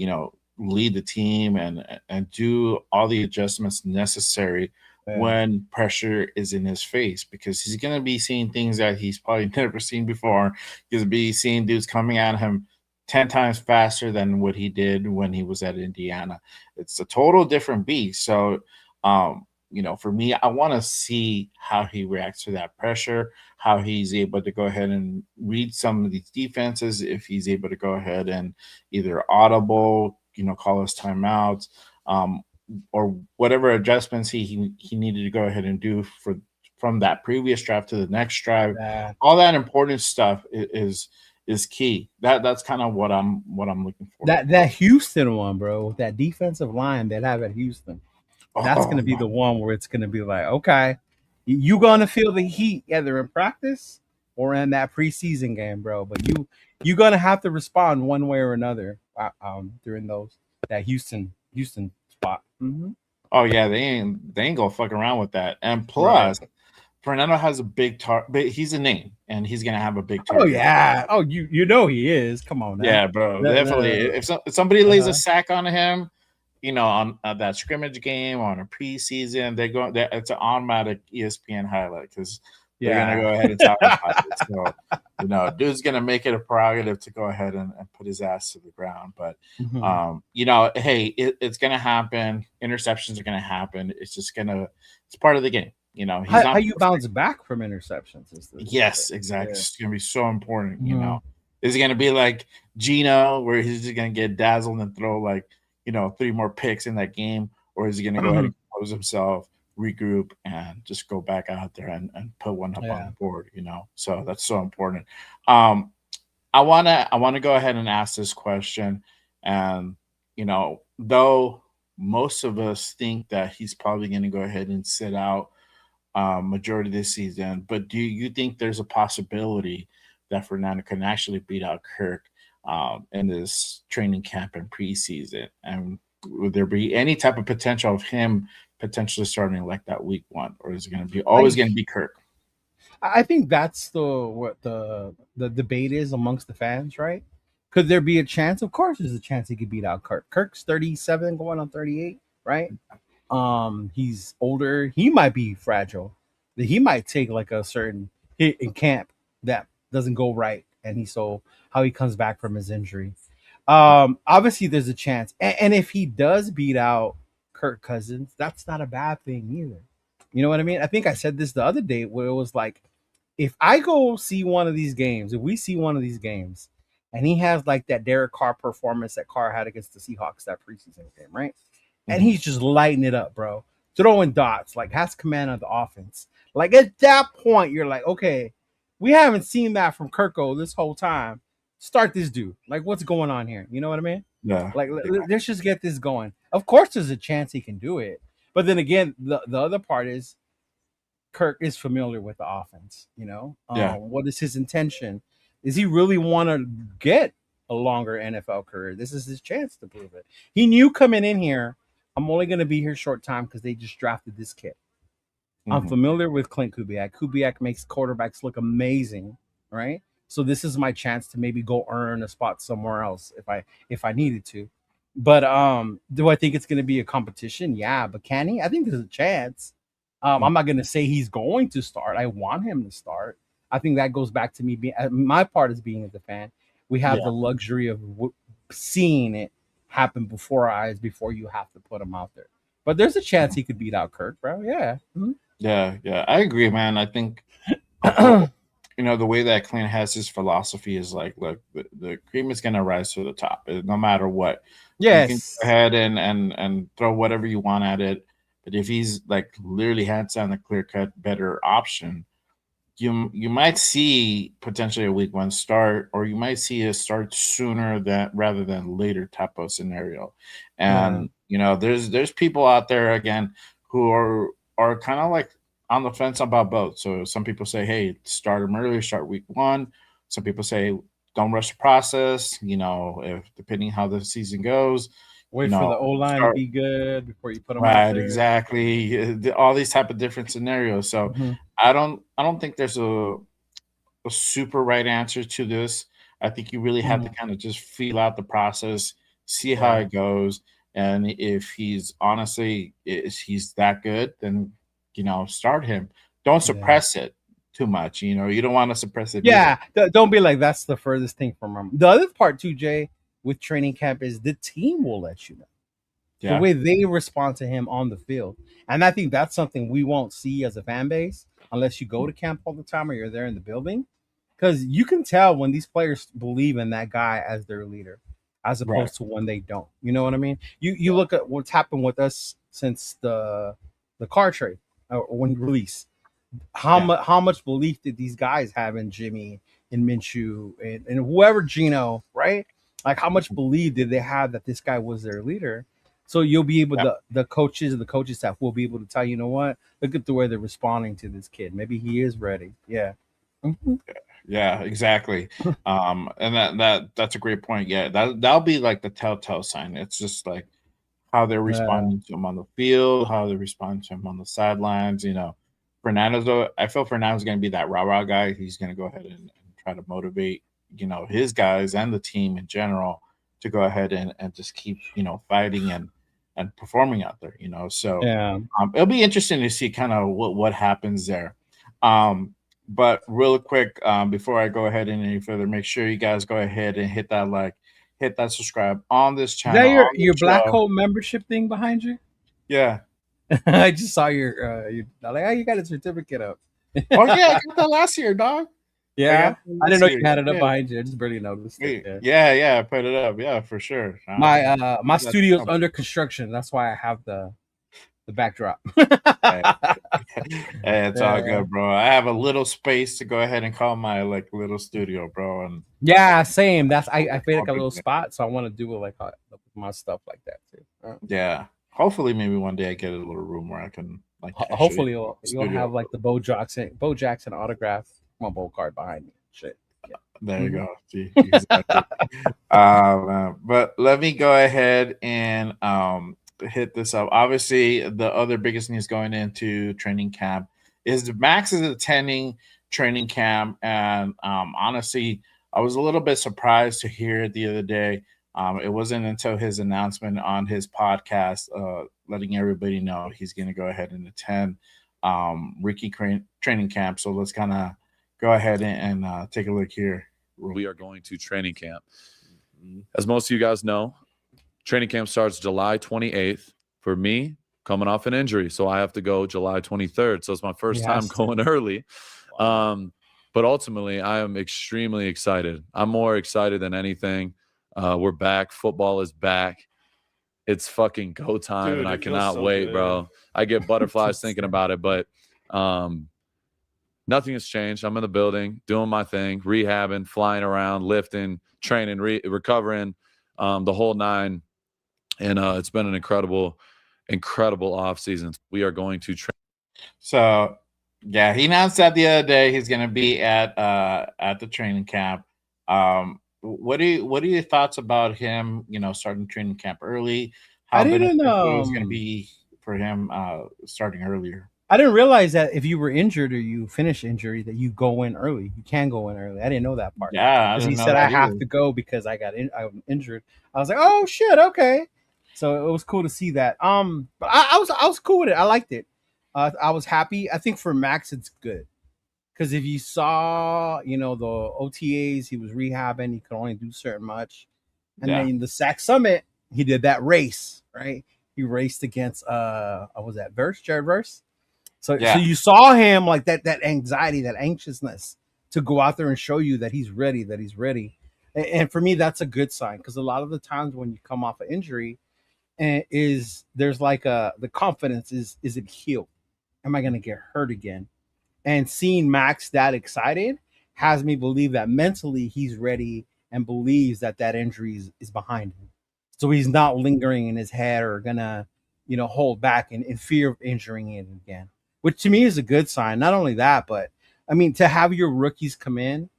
lead the team and do all the adjustments necessary when pressure is in his face, because he's going to be seeing things that he's probably never seen before. He's going to be seeing dudes coming at him 10 times faster than what he did when he was at Indiana. It's a total different beast. So, for me, I want to see how he reacts to that pressure, how he's able to go ahead and read some of these defenses, if he's able to go ahead and either audible, call his timeouts, or whatever adjustments he needed to go ahead and do from that previous drive to the next drive. All that important stuff is key. That's kind of what I'm looking for. That Houston one, bro, that defensive line that have at Houston, that's going to be the one where it's going to be like, okay, you're going to feel the heat either in practice or in that preseason game, bro. But you're going to have to respond one way or another during that Houston spot. Mm-hmm. Oh yeah, they ain't gonna fuck around with that. And plus, Fernando has a big target. He's a name, and he's gonna have a big target. Oh yeah. Oh, he is. Come on, now. Yeah, bro. Definitely. If somebody lays a sack on him, on that scrimmage game on a preseason, it's an automatic ESPN highlight because they're gonna go ahead and talk about it. So, dude's gonna make it a prerogative to go ahead and put his ass to the ground. But hey, it's gonna happen. Interceptions are gonna happen. It's part of the game. How you bounce back from interceptions? Yes, exactly. Yeah. It's gonna be so important. Is it going to be like Gino, where he's just going to get dazzled and throw like 3 more picks in that game, or is he going to go ahead and compose himself, regroup, and just go back out there and put one up on Yeah. the board? So that's so important. Um, I wanna go ahead and ask this question, and though most of us think that he's probably going to go ahead and sit out majority of this season, but do you think there's a possibility that Fernando can actually beat out Kirk in this training camp and preseason? And would there be any type of potential of him potentially starting like that week one, or is it going to be always I going to be Kirk? I think that's what the debate is amongst the fans, right? Could there be a chance? Of course, there's a chance he could beat out Kirk. Kirk's 37, going on 38, right? He's older. He might be fragile. He might take like a certain hit in camp that doesn't go right, and how he comes back from his injury. Obviously, there's a chance, and if he does beat out Kirk Cousins, that's not a bad thing either. You know what I mean? I think I said this the other day where it was like, if I go see one of these games, if we see one of these games, and he has like that Derek Carr performance that Carr had against the Seahawks that preseason game, right? And Mhm. he's just lighting it up, bro, throwing dots, like has command of the offense. Like at that point, you're like, okay, we haven't seen that from Kirko this whole time. Start this dude. Like, what's going on here? You know what I mean? Yeah, Like, yeah, let's just get this going. Of course, there's a chance he can do it, but then again, the other part is Kirk is familiar with the offense. yeah. What is his intention? Does he really want to get a longer NFL career? This is his chance to prove it. He knew coming in here, I'm only going to be here short time because they just drafted this kid. I'm Mhm. familiar with Clint Kubiak. Kubiak makes quarterbacks look amazing, right? So this is my chance to maybe go earn a spot somewhere else if I needed to. But do I think it's going to be a competition? Yeah, but can he? I think there's a chance. Mhm. I'm not going to say he's going to start. I want him to start. I think that goes back to me being my part is being as a fan. We have Yeah, the luxury of seeing it happen before our eyes before you have to put him out there. But there's a chance he could beat out Kirk, bro. Yeah. Mhm. yeah, yeah. I agree, man. I think of the way that Clint has his philosophy is like, look, the cream is going to rise to the top, no matter what. You can go Yes. ahead and throw whatever you want at it, but if he's like literally hands down the clear cut better option, you might see potentially a week one start, or you might see a start sooner than rather than later type of scenario. Yeah. And there's people out there again who are kind of like on the fence about both. So some people say, hey, start them early, start week one. Some people say don't rush the process. If depending how the season goes, you Wait for know, the O line to start be good before you put them out right, there. exactly. All these type of different scenarios. So Mhm. I don't think there's a super right answer to this. I think you really have to Mhm. kind of just feel out the process, see how Yeah. it goes, and if he's honestly is he's that good, then start him. Don't Yeah. suppress it too much. You don't want to suppress it either. Yeah. Don't be like that's the furthest thing from him. The other part too, Jay, with training camp is the team will let you know the Yeah, way they respond to him on the field. And I think that's something we won't see as a fan base unless you go to camp all the time or you're there in the building. Because you can tell when these players believe in that guy as their leader, as right. opposed to when they don't. You know what I mean? You look at what's happened with us since the car trade or when release. Yeah, How much belief did these guys have in Jimmy and Minshew and whoever Gino, right? Like how much belief did they have that this guy was their leader? So you'll be able yeah, the coaches and the coaching staff will be able to tell you know what, look at the way they're responding to this kid. Maybe he is ready. Yeah. Mhm. yeah, exactly. And that's a great point. Yeah, that'll be like the telltale sign. It's just like how they're Yeah. responding to him on the field, how they respond to him on the sidelines. I feel Fernando's going to be that rah-rah guy. He's going to go ahead and try to motivate, his guys and the team in general to go ahead and just keep, fighting and performing out there. So Yeah. it'll be interesting to see kind of what happens there. But real quick, before I go ahead and any further, make sure you guys go ahead and hit that like, hit that subscribe on this Is that channel, on your this black show. hole membership thing behind you? Yeah. I just saw your like, oh, you got a certificate up. Oh yeah, I got that last year, dog. Yeah, I didn't know you had it up Yeah, behind you. I just barely noticed it. Yeah. yeah, I put it up. Yeah, for sure. My studio's under construction. That's why I have the backdrop. Hey, it's all Yeah. good, bro. I have a little space to go ahead and call my like little studio, bro. And Yeah, same. I made all like a good little there. spot, so I want to do it like my stuff like that too. Yeah. Hopefully, maybe one day I get a little room where I can like actually Hopefully you'll studio. have like the Bo Jackson autograph bowl card behind me. Shit. Yeah. There you Mhm. go. See, exactly. But let me go ahead and hit this up. Obviously, the other biggest news going into training camp is the Max is attending training camp, and honestly, I was a little bit surprised to hear it the other day. It wasn't until his announcement on his podcast, letting everybody know he's going to go ahead and attend training camp. So let's kind of go ahead and take a look here. We are going to training camp. As most of you guys know, training camp starts July 28th. For me, coming off an injury, so I have to go July 23rd. So it's my first time going early. But ultimately, I am extremely excited. I'm more excited than anything. We're back. Football is back. It's fucking go time, Dude, and I it feels cannot so wait, good. bro. I get butterflies thinking about it, but nothing has changed. I'm in the building, doing my thing, rehabbing, flying around, lifting, training, recovering, the whole nine. And it's been an incredible off season. We are going to train. So yeah, he announced that the other day he's going to be at the training camp. What are your thoughts about him? You know, starting training camp early. I How didn't beneficial is going to be for him starting earlier? I didn't realize that if you were injured or you finish injury that you go in early. You can go in early. I didn't know that part. Yeah, I Because didn't he know said I that have either. to go because I'm injured. I was like, oh shit, okay. So it was cool to see that. But I was cool with it. I liked it. I was happy. I think for Max it's good. Because if you saw, the OTAs, he was rehabbing, he could only do certain much. And Yeah, then the Sac Summit, he did that race, right? He raced against what was that Jared Verse? So yeah, you saw him like that anxiety, that anxiousness to go out there and show you that he's ready, And for me, that's a good sign because a lot of the times when you come off an injury, is there's like the confidence is it healed? Am I gonna get hurt again? And seeing Max that excited has me believe that mentally he's ready and believes that injury is behind him. So he's not lingering in his head or gonna, hold back in fear of injuring it again, which to me is a good sign. Not only that, but I mean, to have your rookies come in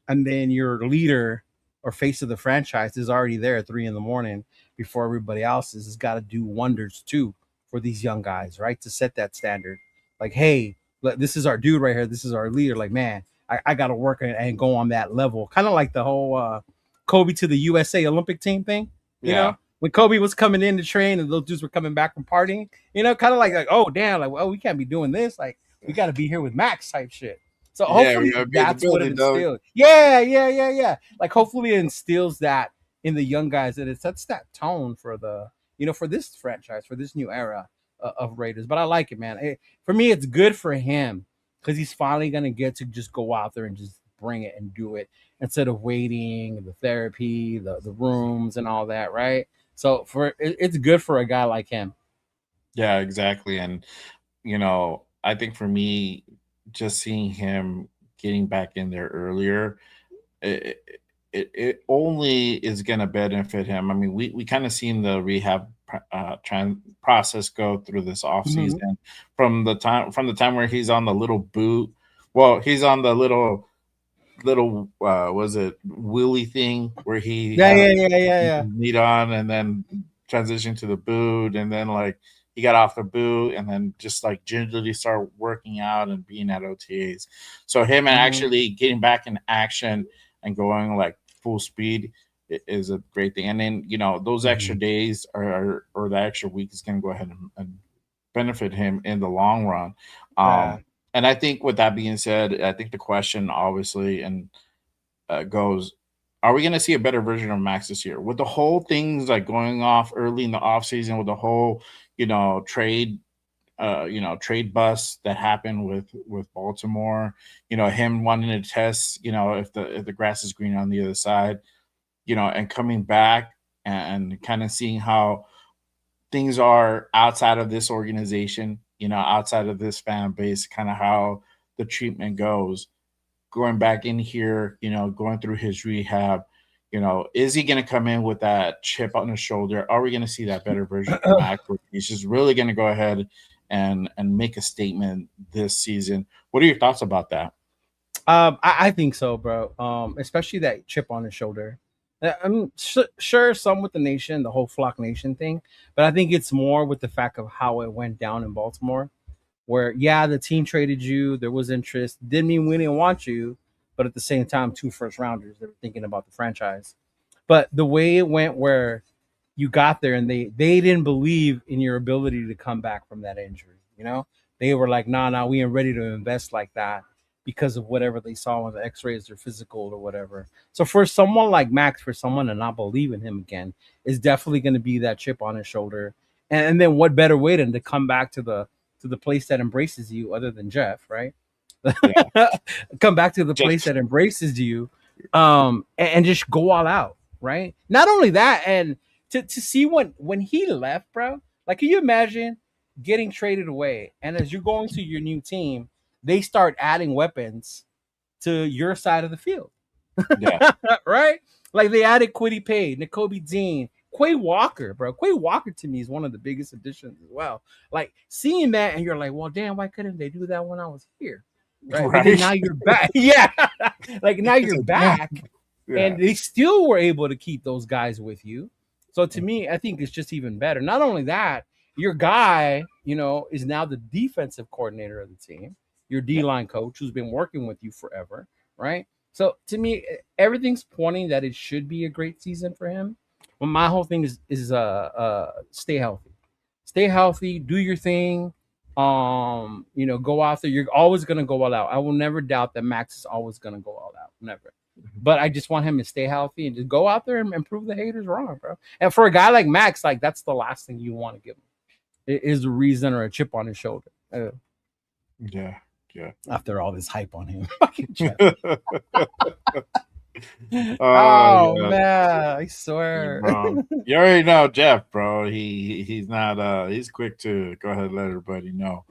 and then your leader or face of the franchise is already there at 3 a.m. before everybody else has got to do wonders too for these young guys, right? To set that standard. Like, hey, this is our dude right here. This is our leader. Like, man, I got to work and go on that level. Kind of like the whole Kobe to the USA Olympic team thing, yeah, when Kobe was coming in to train and those dudes were coming back from partying, kind of like, oh, damn, like, well, we can't be doing this. Like, we got to be here with Max type shit. So yeah. We hopefully gotta be in the that's what it building, though. instills. Yeah. Like hopefully it instills that in the young guys that it sets that tone for for this franchise, for this new era of Raiders. But I like it, man. For me, it's good for him because he's finally gonna get to just go out there and just bring it and do it instead of waiting, the therapy, the rooms, and all that, right? So it's good for a guy like him. Yeah, exactly. And I think for me, just seeing him getting back in there earlier, it it only is going to benefit him. I mean, we kind of seen the rehab process go through this off Mhm. season from the time where he's on the little boot. Well, he's on the little was it wheelie thing where he Yeah, had yeah, yeah, yeah, yeah. meat on and then transitioned to the boot and then like he got off the boot and then just like gingerly start working out and being at OTAs. So him and Mhm. actually getting back in action and going like full speed is a great thing. And then those extra Mhm. days or the extra week is going to go ahead and benefit him in the long run. Yeah. And I think with that being said, I think the question obviously and goes, are we going to see a better version of Max this year with the whole things like going off early in the offseason with the whole, trade trade bust that happened with Baltimore. Him wanting to test, if the grass is green on the other side, and coming back and kind of seeing how things are outside of this organization, outside of this fan base, kind of how the treatment goes. Going back in here, going through his rehab, is he going to come in with that chip on his shoulder? Are we going to see that better version of Max? He's just really going to go ahead and make a statement this season. What are your thoughts about that? I think so, bro. Especially that chip on his shoulder. I'm sure some with the nation, the whole Flock Nation thing, but I think it's more with the fact of how it went down in Baltimore, where the team traded you, there was interest, didn't mean we didn't want you, but at the same time, 2 first rounders, they were thinking about the franchise. But the way it went, where you got there and they didn't believe in your ability to come back from that injury, they were like, nah, we ain't ready to invest like that, because of whatever they saw on the x-rays or physical or whatever. So for someone like Max, for someone to not believe in him again, is definitely going to be that chip on his shoulder. And then what better way than to come back to the place that embraces you, other than Jeff, right? Yeah. Come back to the place that embraces you, and just go all out, right? Not only that, and to see when he left, bro, like, can you imagine getting traded away, and as you're going to your new team, they start adding weapons to your side of the field. Yeah. Right? Like, they added Kwity Paye, Nakobe Dean, Quay Walker, bro. Quay Walker to me is one of the biggest additions as well. Like, seeing that and you're like, well, damn, why couldn't they do that when I was here? Right. But then now you're back. Yeah. Like, now you're back. Yeah. And they still were able to keep those guys with you. So to me, I think it's just even better. Not only that, your guy, is now the defensive coordinator of the team. Your D-line coach, who's been working with you forever, right? So to me, everything's pointing that it should be a great season for him. Well, my whole thing is stay healthy. Stay healthy, do your thing. Go out there. You're always gonna go all out. I will never doubt that Max is always gonna go all out. Never. But I just want him to stay healthy and just go out there and prove the haters wrong, bro. And for a guy like Max, like, that's the last thing you want to give him. It is a reason or a chip on his shoulder. Yeah. After all this hype on him. Oh man, I swear. Bro. You already know Jeff, bro. He's not he's quick to go ahead and let everybody know.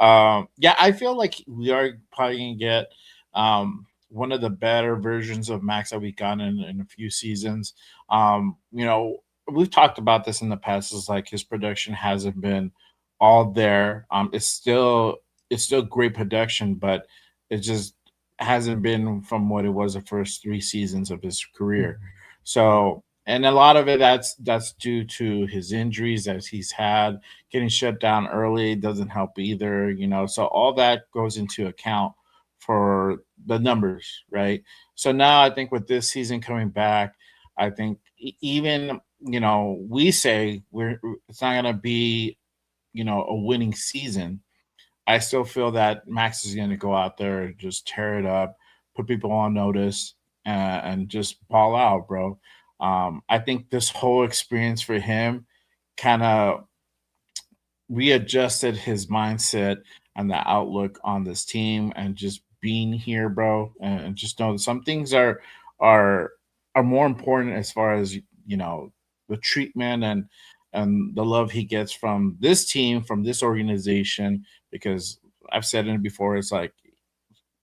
I feel like we are probably gonna get one of the better versions of Max that we've gotten in a few seasons. We've talked about this in the past. It's like his production hasn't been all there. It's still great production, but it just hasn't been from what it was the first 3 seasons of his career. So, and a lot of it that's due to his injuries that he's had. Getting shut down early doesn't help either, So all that goes into account for the numbers, right? So now I think with this season coming back, I think even we say it's not going to be a winning season. I still feel that Max is going to go out there, just tear it up, put people on notice, and just ball out, bro. I think this whole experience for him kind of readjusted his mindset and the outlook on this team, and just being here, bro, and just know that some things are more important as far as the treatment and the love he gets from this team, from this organization, because I've said it before, it's like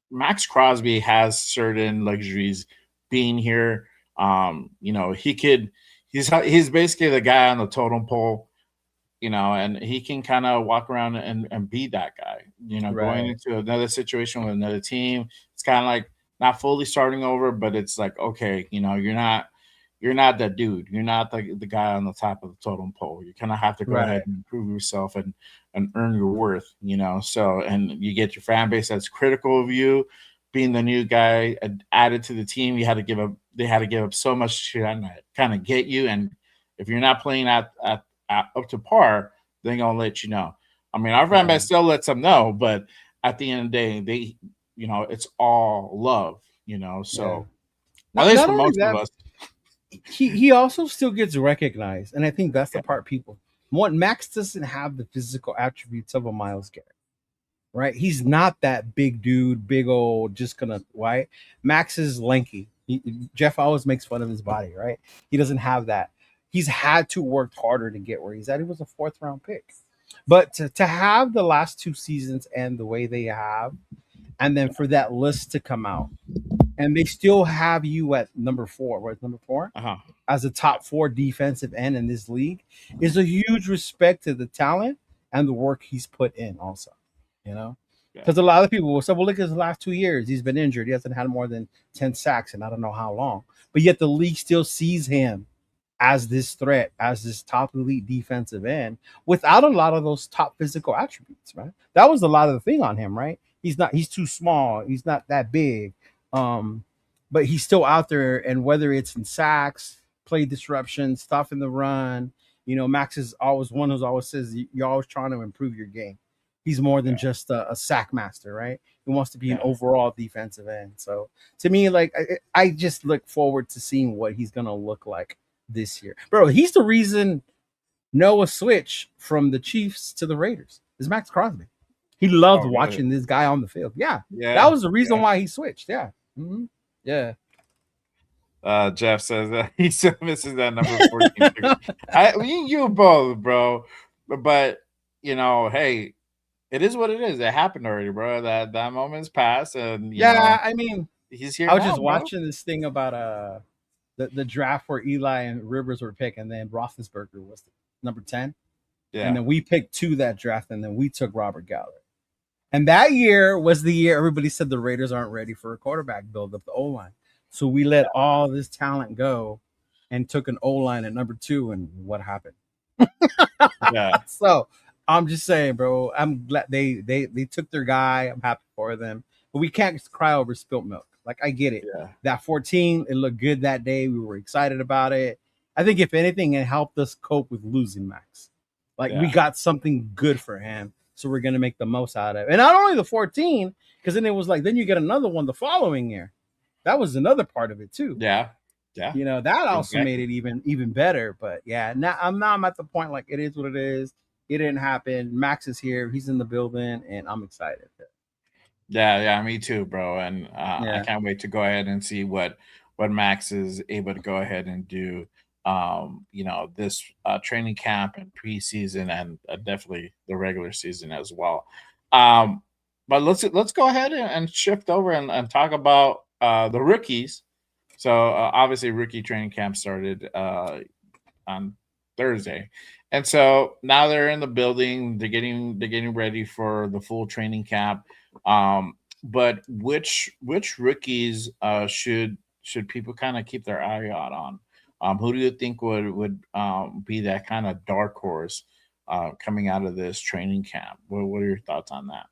Maxx Crosby has certain luxuries being here. He's basically the guy on the totem pole, and he can kind of walk around and be that guy, right. Going into another situation with another team. It's kind of like not fully starting over, but it's like, okay, you're not that dude. You're not the guy on the top of the totem pole. You kind of have to go ahead and improve yourself and earn your worth, So, and you get your fan base that's critical of you being the new guy added to the team. They had to give up so much to kind of get you. And if you're not playing at up to par, they're going to let you know. I mean, our fan base still lets them know, but at the end of the day, it's all love, So at least for most of us. He also still gets recognized, and I think that's the part people Max doesn't have the physical attributes of a Myles Garrett. Right? He's not that big dude, big old, just gonna right. Max is lanky. Jeff always makes fun of his body, right? He doesn't have that. He's had to work harder to get where he's at. He was a 4th-round pick. But to have the last 2 seasons and the way they have, and then for that list to come out, and they still have you at number 4, right? Number 4 as a top 4 defensive end in this league is a huge respect to the talent and the work he's put in also. You know, because a lot of people will say, well, look at his last 2 years. He's been injured. He hasn't had more than 10 sacks and I don't know how long. But yet the league still sees him as this threat, as this top elite defensive end without a lot of those top physical attributes, right? That was a lot of the thing on him, right? He's too small. He's not that big. But he's still out there. And whether it's in sacks, play disruption, stuff in the run, you know, Max is always one who's always says you're always trying to improve your game. He's more than just a sack master, right? He wants to be an overall defensive end. So to me, like I just look forward to seeing what he's gonna look like this year, bro. He's the reason Noah switched from the Chiefs to the Raiders. Is Maxx Crosby? He loved watching this guy on the field. Yeah, that was the reason why he switched. Yeah, yeah. Jeff says that he still misses that number 14. I mean, you both, bro. But you know, hey. It is what it is. It happened already, bro. That moment's passed, and you know, I mean, he's here. I was just watching this thing about the draft where Eli and Rivers were picked, and then Roethlisberger was number 10. Yeah, and then we picked 2 that draft, and then we took Robert Gallery. And that year was the year everybody said the Raiders aren't ready for a quarterback build up the O-line, so we let all this talent go and took an O-line at number 2, and what happened? So. I'm just saying, bro. I'm glad they took their guy. I'm happy for them, but we can't cry over spilt milk. Like I get it. Yeah. That 14, it looked good that day. We were excited about it. I think if anything, it helped us cope with losing Max. Like we got something good for him, so we're gonna make the most out of it. And not only the 14, because then it was like then you get another one the following year. That was another part of it too. Yeah. You know that also made it even better. But yeah, now I'm at the point like it is what it is. It didn't happen. Max is here. He's in the building, and I'm excited. Yeah, me too, bro. And I can't wait to go ahead and see what Max is able to go ahead and do. You know, this training camp and preseason, and definitely the regular season as well. But let's go ahead and shift over and talk about the rookies. So obviously, rookie training camp started on Thursday. And so now they're in the building. They're getting ready for the full training camp. But which rookies should people kind of keep their eye out on? Who do you think would be that kind of dark horse coming out of this training camp? What are your thoughts on that?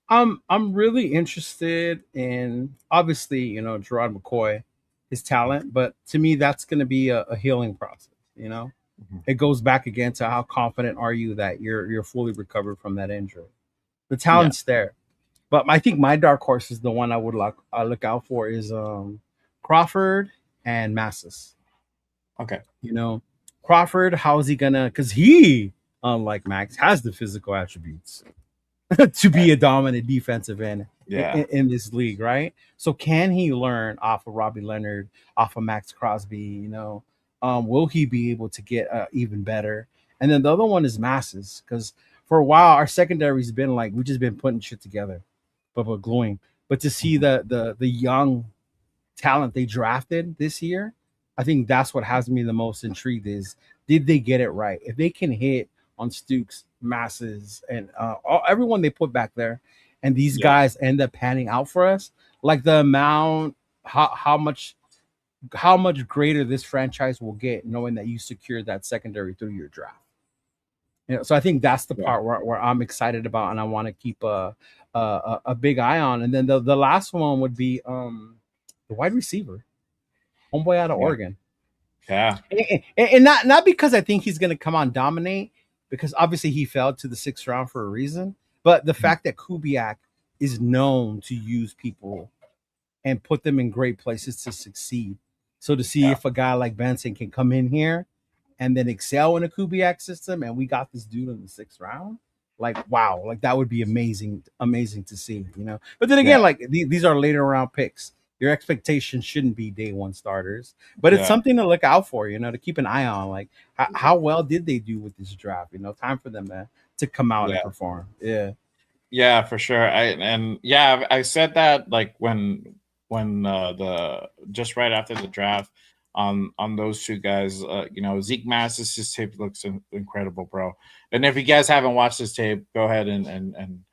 I'm really interested in obviously Gerard McCoy, his talent, but to me that's going to be a healing process. It goes back again to how confident are you that you're fully recovered from that injury. The talent's there, but I think my dark horse is the one I look out for is Crawford and Massis. Okay, Crawford, how is he gonna? Because he, unlike Max, has the physical attributes to be a dominant defensive end in this league, right? So can he learn off of Robbie Leonard, off of Maxx Crosby? Will he be able to get even better? And then the other one is Masses, because for a while our secondary's been like we've just been putting shit together, but gluing. But to see the young talent they drafted this year, I think that's what has me the most intrigued is did they get it right? If they can hit on Stukes, Masses, and everyone they put back there, and these guys end up panning out for us, like the amount, how much greater this franchise will get knowing that you secured that secondary through your draft. So I think that's the part where I'm excited about and I want to keep a big eye on. And then the last one would be the wide receiver, homeboy out of Oregon. Yeah. And not because I think he's going to come on dominate, because obviously he fell to the 6th round for a reason, but the fact that Kubiak is known to use people and put them in great places to succeed. So to see if a guy like Benson can come in here and then excel in a Kubiak system, and we got this dude in the 6th round. Like, wow, like that would be amazing to see, you know. But then again, like these are later round picks. Your expectations shouldn't be day one starters, but it's something to look out for, you know, to keep an eye on. Like, how well did they do with this draft? You know, time for them to come out and perform. Yeah, for sure. I said that like when the just right after the draft on those two guys. You know, Zeke Massis, his tape looks incredible, bro. And if you guys haven't watched this tape, go ahead and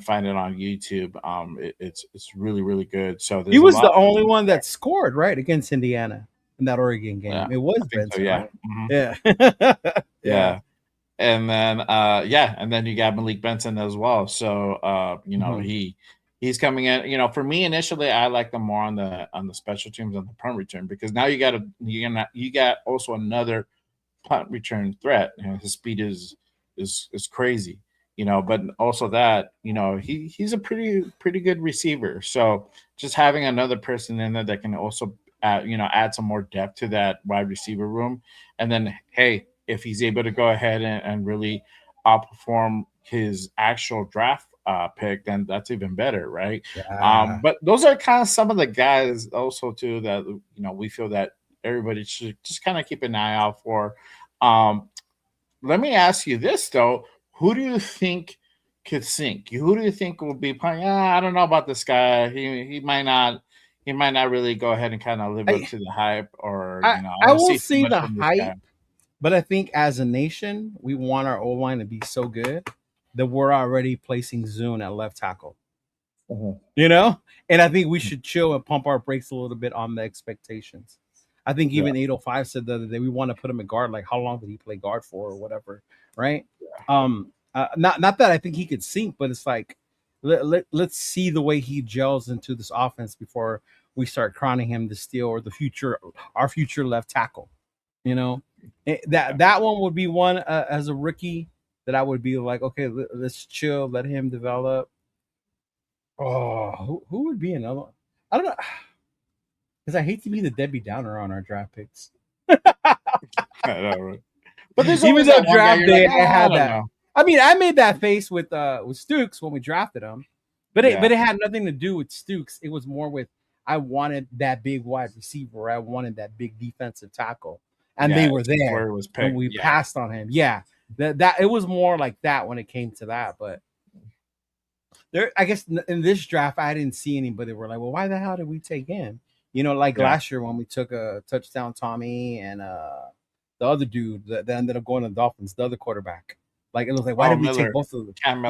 find it on YouTube. It's really really good. So he was the only one that scored right against Indiana in that Oregon game. Yeah, it was Benson, so, yeah. right? Mm-hmm. Yeah. And then you got Malik Benson as well. So you know, he's coming in. You know, for me initially, I like them more on the special teams on the punt return, because now you got also another punt return threat. You know, his speed is crazy. You know, but also that, you know, he's a pretty good receiver. So just having another person in there that can also add some more depth to that wide receiver room, and then hey, if he's able to go ahead and really outperform his actual draft pick, then that's even better, right? But those are kind of some of the guys also too that, you know, we feel that everybody should just kind of keep an eye out for. Let me ask you this though: who do you think could sink? Who do you think will be playing? I don't know about this guy. He might not really go ahead and kind of live up to the hype, or you know, I will see the hype. But I think as a nation, we want our O-line to be so good that we're already placing Zune at left tackle. You know? And I think we should chill and pump our brakes a little bit on the expectations. I think even 805 said the other day, we want to put him at guard. Like, how long did he play guard for or whatever? Right? Not that I think he could sink, but it's like, let's see the way he gels into this offense before we start crowning him the steal or our future left tackle. You know? That one would be one as a rookie that I would be like, okay, let's chill, let him develop. Oh, who would be another one? I don't know, because I hate to be the Debbie Downer on our draft picks. I know, right? But there's even that draft day, like, I had that. Know. I mean, I made that face with Stooks when we drafted him, but it had nothing to do with Stooks. It was more with I wanted that big wide receiver. I wanted that big defensive tackle. And they were there when we passed on him. Yeah, that it was more like that when it came to that. But there, I guess in this draft, I didn't see anybody were like, well, why the hell did we take him? You know, like last year when we took a touchdown Tommy and the other dude that ended up going to the Dolphins, the other quarterback. Like it was like, why did we take both of them? Cam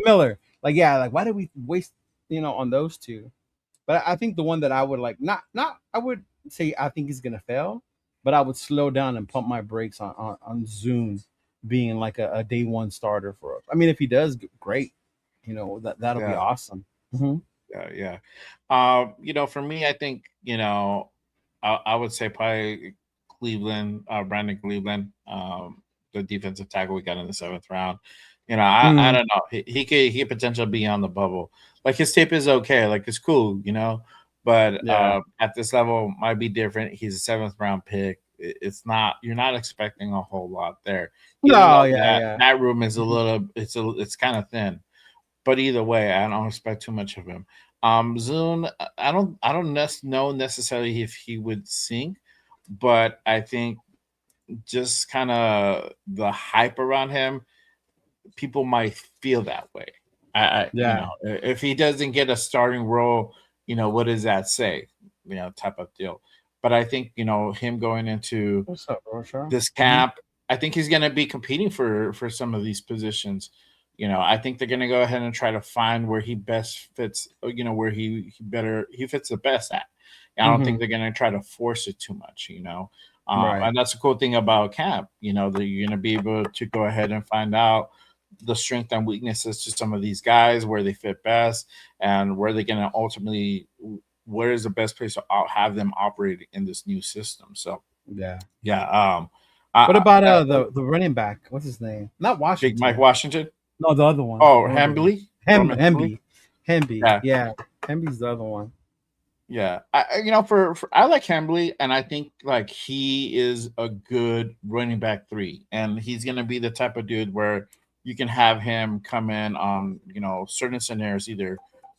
Miller. Like why did we waste on those two? But I think the one that I would like not I would say I think he's gonna fail. But I would slow down and pump my brakes on Zune being like a day one starter for us. I mean, if he does, great. You know, that'll be awesome. Mm-hmm. You know, for me, I think, you know, I would say probably Cleveland, Brandon Cleveland, the defensive tackle we got in the 7th round. You know, I don't know. He could potentially be on the bubble. Like his tape is okay. Like it's cool, you know. But at this level, might be different. He's a 7th round pick. It's not. You're not expecting a whole lot there. That room is a little. It's kind of thin. But either way, I don't expect too much of him. Zune, I don't know necessarily if he would sink, but I think just kind of the hype around him, people might feel that way. You know, if he doesn't get a starting role, you know, what does that say? You know, type of deal. But I think, you know, him going into this camp, I think he's going to be competing for some of these positions. You know, I think they're going to go ahead and try to find where he best fits, you know, where he fits the best at. I don't think they're going to try to force it too much, you know. And that's a cool thing about camp, you know, that you're going to be able to go ahead and find out the strength and weaknesses to some of these guys, where they fit best, and where they're going to ultimately, where is the best place to have them operate in this new system. So yeah. What about the running back? What's his name? Not Washington. Big Mike Washington. No, the other one. Oh, Hemby. Hemby. Yeah, Hemby's the other one. Yeah, for I like Hembley, and I think like he is a good running back 3, and he's gonna be the type of dude where you can have him come in on certain scenarios, either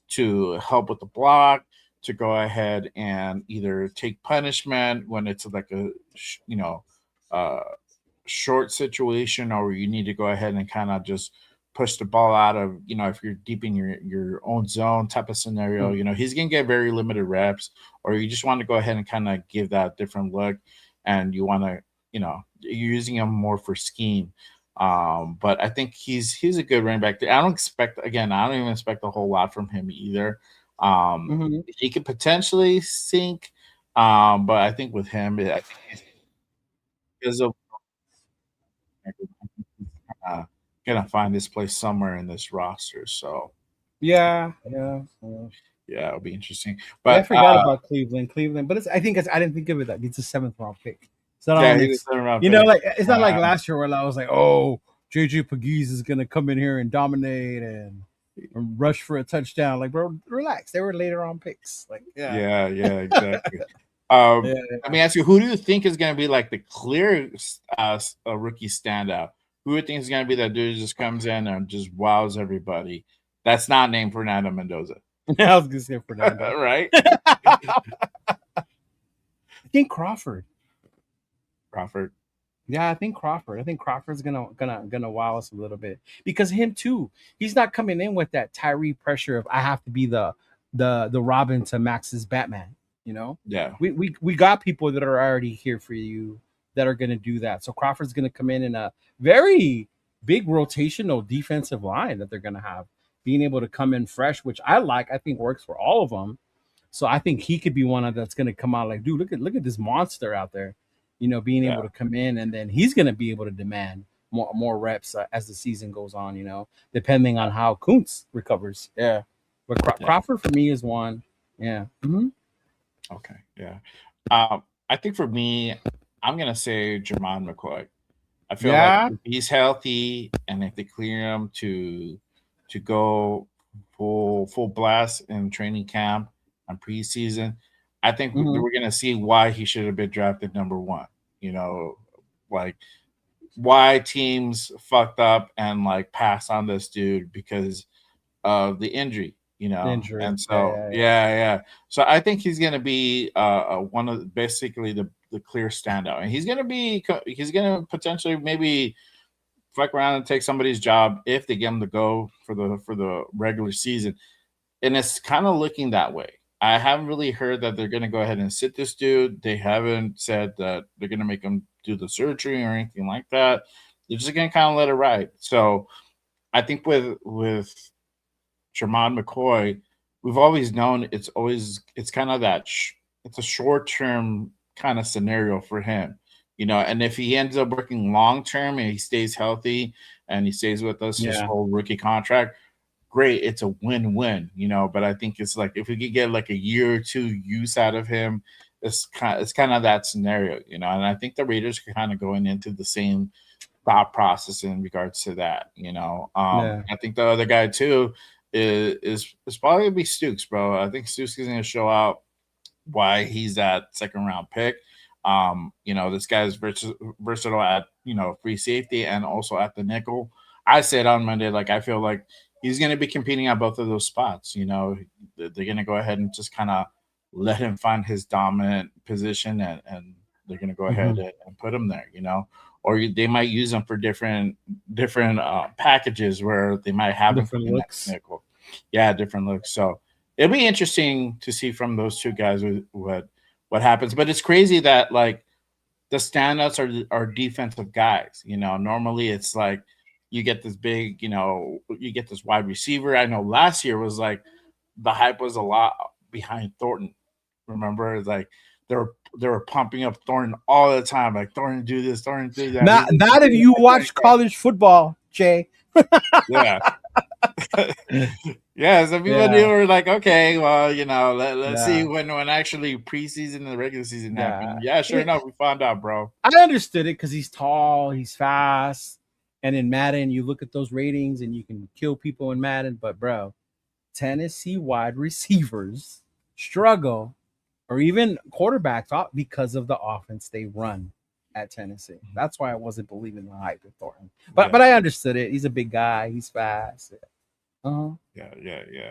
to help with the block, to go ahead and either take punishment when it's like a uh, short situation, or you need to go ahead and kind of just push the ball out of, if you're deep in your own zone type of scenario. He's gonna get very limited reps, or you just want to go ahead and kind of give that different look, and you want to, you're using him more for scheme. But I think he's a good running back. I don't even expect a whole lot from him either. He could potentially sink, but I think with him, I think he's gonna find his place somewhere in this roster. So yeah. it'll be interesting. Yeah, I But forgot about Cleveland, but I think of it that it's a 7th-round pick. So he's a round like it's not like last year where I was like, oh, JJ Pegues is gonna come in here and dominate and rush for a touchdown. Like, bro, relax. They were later on picks. Like, yeah, exactly. Let me ask you, who do you think is going to be like the clear rookie standout? Who do you think is going to be that dude who just comes in and just wows everybody? That's not named Fernando Mendoza. I was going to say Fernando. Right? I think Crawford. Yeah, I think Crawford. I think Crawford's gonna wow us a little bit, because him too. He's not coming in with that Tyree pressure of I have to be the Robin to Max's Batman. Yeah. We got people that are already here for you that are gonna do that. So Crawford's gonna come in a very big rotational defensive line that they're gonna have, being able to come in fresh, which I think works for all of them. So I think he could be one of that's gonna come out like, dude, look at this monster out there. Being able to come in, and then he's going to be able to demand more reps as the season goes on, depending on how Kuntz recovers. Yeah. But Crawford for me is one. Yeah. Mm-hmm. Okay. Yeah. I think for me, I'm going to say Jermon McCoy. I feel like if he's healthy and if they clear him to go full blast in training camp and preseason, I think we're going to see why he should have been drafted number 1. Like why teams fucked up and like passed on this dude because of the injury. And so yeah. So I think he's going to be one of basically the clear standout, and he's going to potentially maybe fuck around and take somebody's job if they get him to go for the regular season. And it's kind of looking that way. I haven't really heard that they're going to go ahead and sit this dude. They haven't said that they're going to make him do the surgery or anything like that. They're just going to kind of let it ride. So I think with Jermon McCoy, we've always known it's kind of that it's a short-term kind of scenario for him. And if he ends up working long-term and he stays healthy and he stays with us his whole rookie contract, great, it's a win-win, but I think it's like if we could get like a year or 2 use out of him, it's kind of that scenario, and I think the Raiders are kind of going into the same thought process in regards to that. I think the other guy too is probably gonna be Stooks, bro. I think Stooks is gonna show out why he's that 2nd-round pick. This guy's versatile at free safety and also at the nickel. I said on Monday, like I feel like he's going to be competing at both of those spots. They're going to go ahead and just kind of let him find his dominant position, and they're going to go ahead and put him there. Or they might use him for different packages where they might have different looks. Nickel. Yeah, different looks. So it'll be interesting to see from those two guys what happens. But it's crazy that like the standouts are defensive guys. Normally it's like you get this big, you get this wide receiver. I know last year was like the hype was a lot behind Thornton. Remember, like they were pumping up Thornton all the time. Like Thornton do this, Thornton do that. Not if you watch college football, Jay. Yeah. Yeah, so people were like, okay, well, let's see when actually preseason and the regular season happened. Yeah, sure enough, we found out, bro. I understood it because he's tall, he's fast, and in Madden, you look at those ratings and you can kill people in Madden. But bro, Tennessee wide receivers struggle or even quarterbacks because of the offense they run at Tennessee. That's why I wasn't believing the hype with Thornton. But I understood it. He's a big guy. He's fast. Uh-huh. Yeah.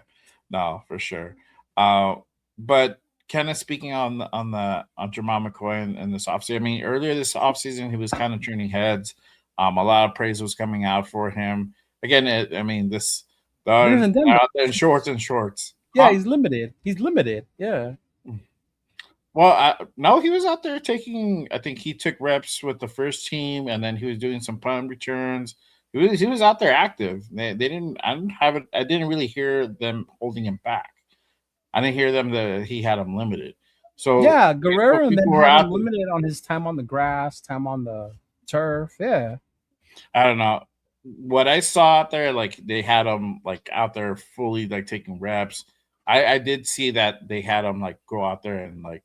No, for sure. But kind of speaking on Jermon McCoy and this offseason. I mean, earlier this offseason, he was kind of turning heads. A lot of praise was coming out for him. Again, they're out there in shorts. Yeah, he's limited. Yeah. Well, no, he was out there taking. I think he took reps with the first team, and then he was doing some punt returns. He was out there active. They didn't. I didn't really hear them holding him back. I didn't hear them that he had him limited. So yeah, Guerrero and then had him limited on his time on the grass, time on the turf. Yeah, I don't know what I saw out there. Like they had him like out there fully like taking reps. I did see that they had him like go out there and like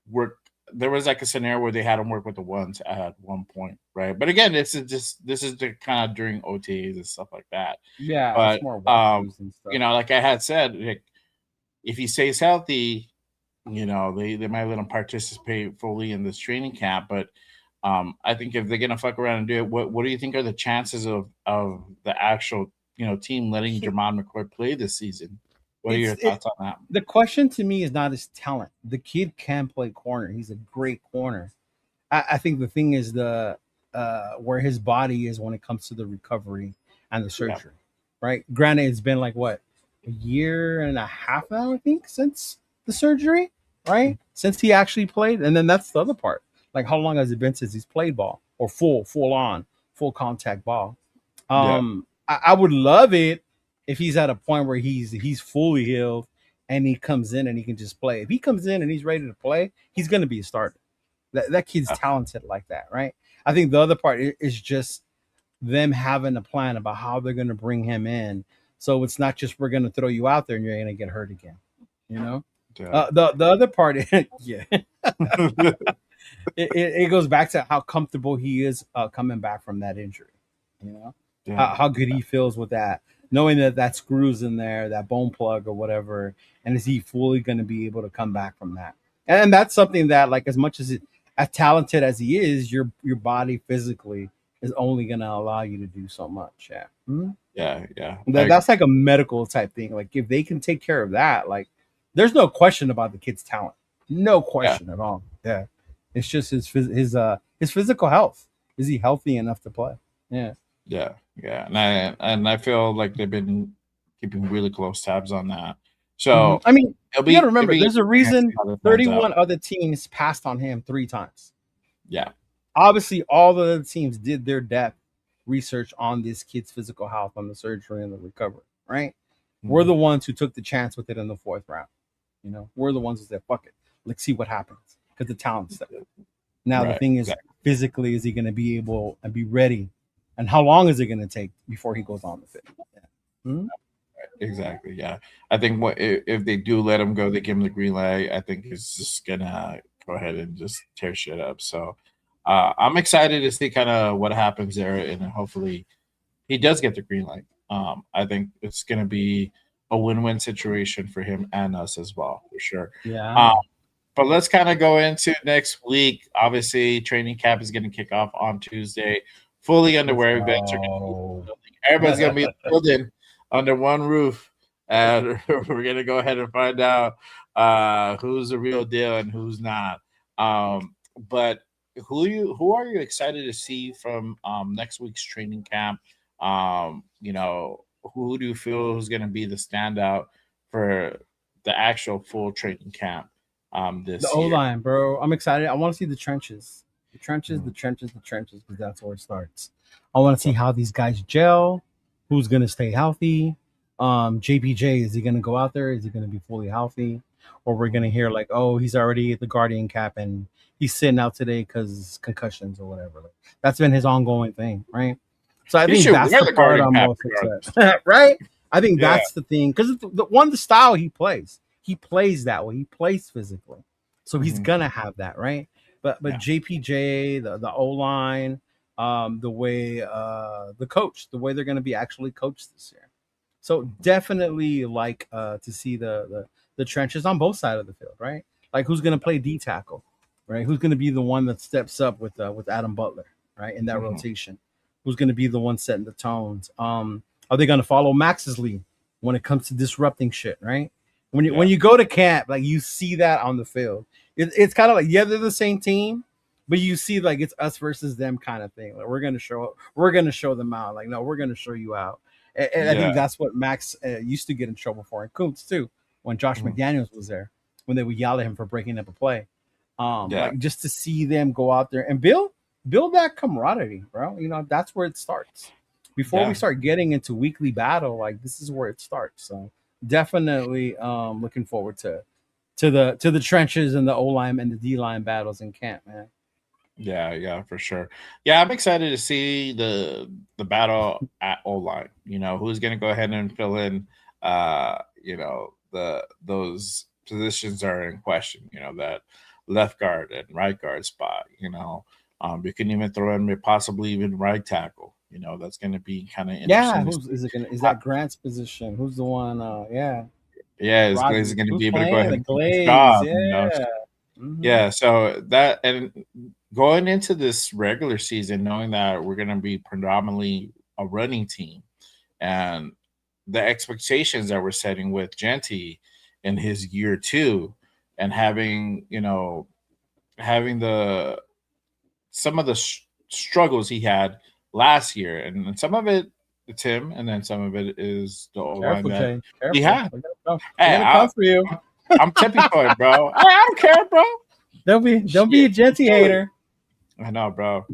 work. There was like a scenario where they had him work with the ones at one point, right? But again, this is the kind of during OTAs and stuff like that. Yeah, but it's more and stuff. you know, like I had said, like, if he stays healthy, you know, they might let him participate fully in this training camp. But I think if they're gonna fuck around and do it, what do you think are the chances of the actual team letting Jermon McCoy play this season? What are your thoughts on that? The question to me is not his talent. The kid can play corner. He's a great corner. I think the thing is the where his body is when it comes to the recovery and the surgery, right? Granted, it's been like what, a year and a half now, I think, since the surgery, right? Since he actually played. And then that's the other part. Like, how long has it been since he's played ball or full contact ball? I would love it if he's at a point where he's fully healed and he comes in and he can just play. If he comes in and he's ready to play, he's going to be a starter. That kid's talented like that, right? I think the other part is just them having a plan about how they're going to bring him in. So it's not just we're going to throw you out there and you're going to get hurt again, you know? Yeah. The other part, yeah. it goes back to how comfortable he is coming back from that injury, you know? Yeah. How good he feels with that, knowing that screws in there, that bone plug or whatever, and is he fully going to be able to come back from that? And that's something that, like, as much as talented as he is, your body physically is only going to allow you to do so much. Yeah. Mm-hmm. Yeah. That's like a medical type thing. Like, if they can take care of that, like, there's no question about the kid's talent. No question at all. Yeah. It's just his physical health. Is he healthy enough to play? Yeah. And I feel like they've been keeping really close tabs on that. So I mean, you gotta remember, there's a reason 31 other teams passed on him 3 times. Yeah. Obviously, all the other teams did their depth research on this kid's physical health, on the surgery and the recovery, right? Mm-hmm. We're the ones who took the chance with it in the 4th round. You know, we're the ones who said, fuck it. Let's see what happens. Because the talent's there. Now, the thing is, physically, is he going to be able and be ready? And how long is it going to take before he goes on the field? Yeah. Mm-hmm. Exactly. Yeah. I think if they do let him go, they give him the green light. I think he's just going to go ahead and just tear shit up. So I'm excited to see kind of what happens there. And hopefully he does get the green light. I think it's going to be a win-win situation for him and us as well, for sure. Yeah. But let's kind of go into next week. Obviously, training camp is going to kick off on Tuesday. Fully underway events are going to be everybody's going to be in the building under one roof, and we're going to go ahead and find out who's the real deal and who's not. But who are you excited to see from next week's training camp? Who do you feel is going to be the standout for the actual full training camp this year? The O-line, bro. I'm excited. I want to see the trenches. The trenches, because that's where it starts. I want to see how these guys gel, who's going to stay healthy. JPJ, is he going to go out there? Is he going to be fully healthy? Or we're going to hear like, oh, he's already at the Guardian cap and he's sitting out today because concussions or whatever. Like, that's been his ongoing thing, right? So I think that's the part I'm most excited. Right? I think that's the thing. Because the style he plays that way. He plays physically. So he's going to have that, right? But JPJ, the O-line, the way the coach, the way they're going to be actually coached this year. So definitely like to see the trenches on both sides of the field, right? like who's going to play D tackle, right? Who's going to be the one that steps up with Adam Butler, right, in that rotation? Who's going to be the one setting the tones? Are they going to follow Max's lead when it comes to disrupting shit, right? When you go to camp, like you see that on the field. It's kind of like, yeah, they're the same team, but you see like it's us versus them kind of thing. Like we're gonna show them out. Like, no, we're gonna show you out. And I think that's what Maxx used to get in trouble for, and Kuntz too, when Josh McDaniels was there, when they would yell at him for breaking up a play. Like just to see them go out there and build that camaraderie, bro. You know, that's where it starts. Before we start getting into weekly battle, like this is where it starts. So definitely looking forward to the trenches and the O line and the D line battles in camp, man. Yeah, for sure. Yeah, I'm excited to see the battle at O line. You know, who's going to go ahead and fill in you know, those positions are in question, you know, that left guard and right guard spot, you know. You can even throw in possibly even right tackle. You know, that's going to be kind of interesting. Is that Grant's position? Who's the one? Yeah, is going to be able to go ahead and Glaze, job, yeah. You know? Yeah, so that, and going into this regular season, knowing that we're going to be predominantly a running team, and the expectations that we're setting with Genty in his year 2, and having, you know, having some of the struggles he had last year, and some of it it's him, and then some of it is the O-line that we have. Hey, come for you. I'm tipping for it, bro. I don't care, bro. Don't be a Genty hater. I know, bro.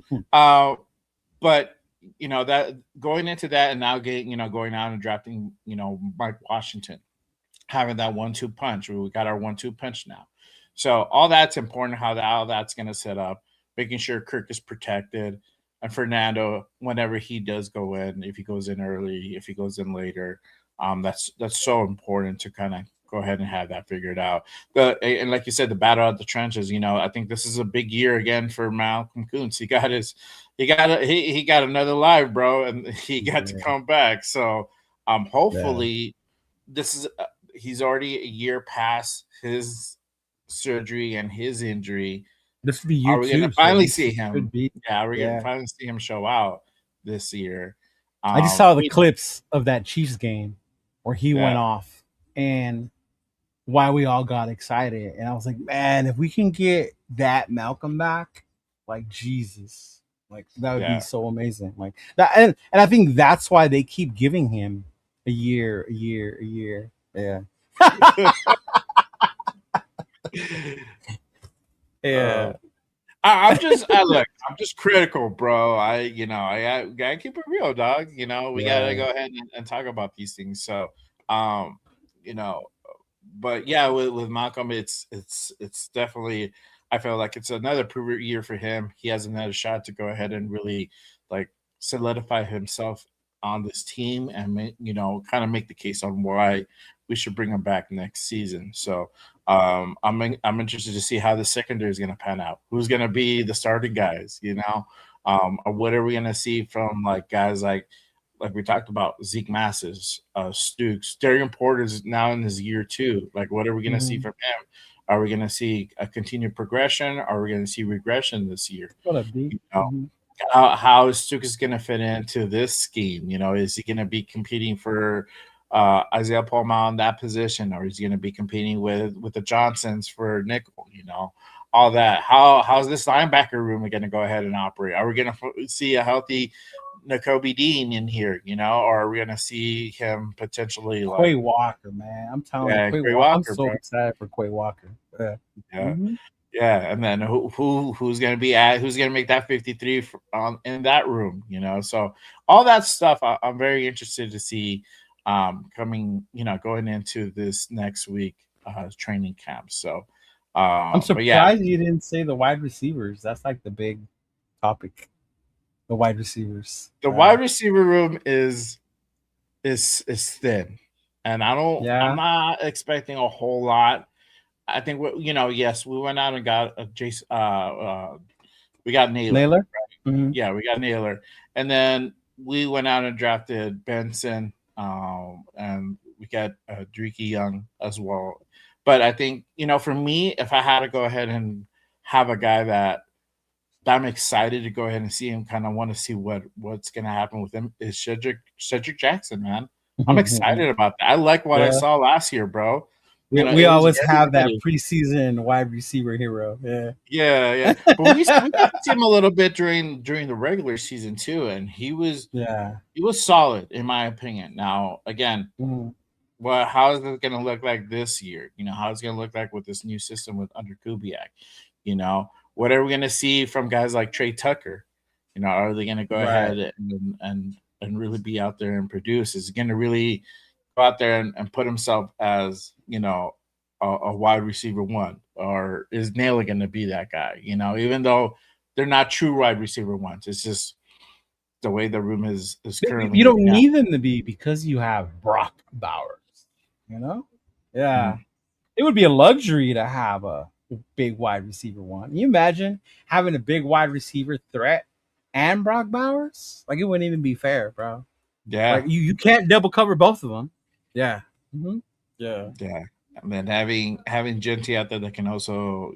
But you know, that going into that, and now going out and drafting, you know, Mike Washington, having that 1-2 punch. We got our 1-2 punch now. So all that's important. How that's going to set up, making sure Kirk is protected, and Fernando, whenever he does go in, if he goes in early, if he goes in later, that's so important to kind of go ahead and have that figured out. And like you said, the battle at the trenches. You know, I think this is a big year again for Malcolm Kuntz. He got another live, bro, and he got to come back. So hopefully this is he's already a year past his surgery and his injury. This would be year 2. Are we gonna finally see him? We're gonna finally see him show out this year. I just saw the clips of that Chiefs game where he went off, and why we all got excited. And I was like, man, if we can get that Malcolm back, like Jesus, like that would be so amazing. Like that, and I think that's why they keep giving him a year. Yeah. Yeah. I'm just critical, bro. I gotta keep it real, dog. You know, we gotta go ahead and talk about these things. So, you know, but yeah, with Malcolm, it's definitely, I feel like it's another prove year for him. He has another shot to go ahead and really like solidify himself on this team, and you know, kind of make the case on why we should bring him back next season. So I'm interested to see how the secondary is going to pan out. Who's going to be the starting guys? You know, what are we going to see from like guys like we talked about, Zeke Masses, Stukes, Darian Porter is now in his year 2. Like, what are we going to see from him? Are we going to see a continued progression? Are we going to see regression this year? You know, how is Stukes going to fit into this scheme? You know, is he going to be competing for Isaiah Palma in that position, or is he going to be competing with the Johnsons for nickel? You know, all that. How's this linebacker room going to go ahead and operate? Are we going to see a healthy Nakobe Dean in here? You know, or are we going to see him potentially like Quay Walker, man? I'm telling you, Quay Walker. I'm so excited for Quay Walker. Yeah, and then who's going to make that 53 in that room? You know, so all that stuff I'm very interested to see coming, you know, going into this next week training camp. So I'm surprised you didn't say the wide receivers. That's like the big topic. The wide receivers. The wide receiver room is thin, and I'm not expecting a whole lot. I think yes, we went out and got Jason. We got Naylor. Right? Mm-hmm. Yeah, we got Naylor, and then we went out and drafted Benson, and we got Dreeke Young as well. But I think, for me, if I had to go ahead and have a guy that I'm excited to go ahead and see him, kind of want to see what's going to happen with him, is Cedric Jackson, man. I'm excited about that. I like what I Yeah. saw last year, bro. We It was always have that everybody. preseason wide receiver hero. Yeah. Yeah. But we got to see him a little bit during the regular season too, and he was Yeah. solid in my opinion. Now, again, Mhm. how is it going to look like this year? How is it going to look like with this new system with under Kubiak? What are we going to see from guys like Trey Tucker? Are they going to go Right. ahead and really be out there and produce? Is he going to really go out there and put himself as a wide receiver one, or is Naylor going to be that guy? Even though they're not true wide receiver ones, it's just the way the room is currently You right don't now. need them to be, because you have Brock Bowers. Yeah. It would be a luxury to have a big wide receiver one. Can you imagine having a big wide receiver threat and Brock Bowers? Like, it wouldn't even be fair, bro. Yeah. Like, you can't double cover both of them. Yeah. Mm-hmm. Yeah. Yeah. And then having Genty out there that can also,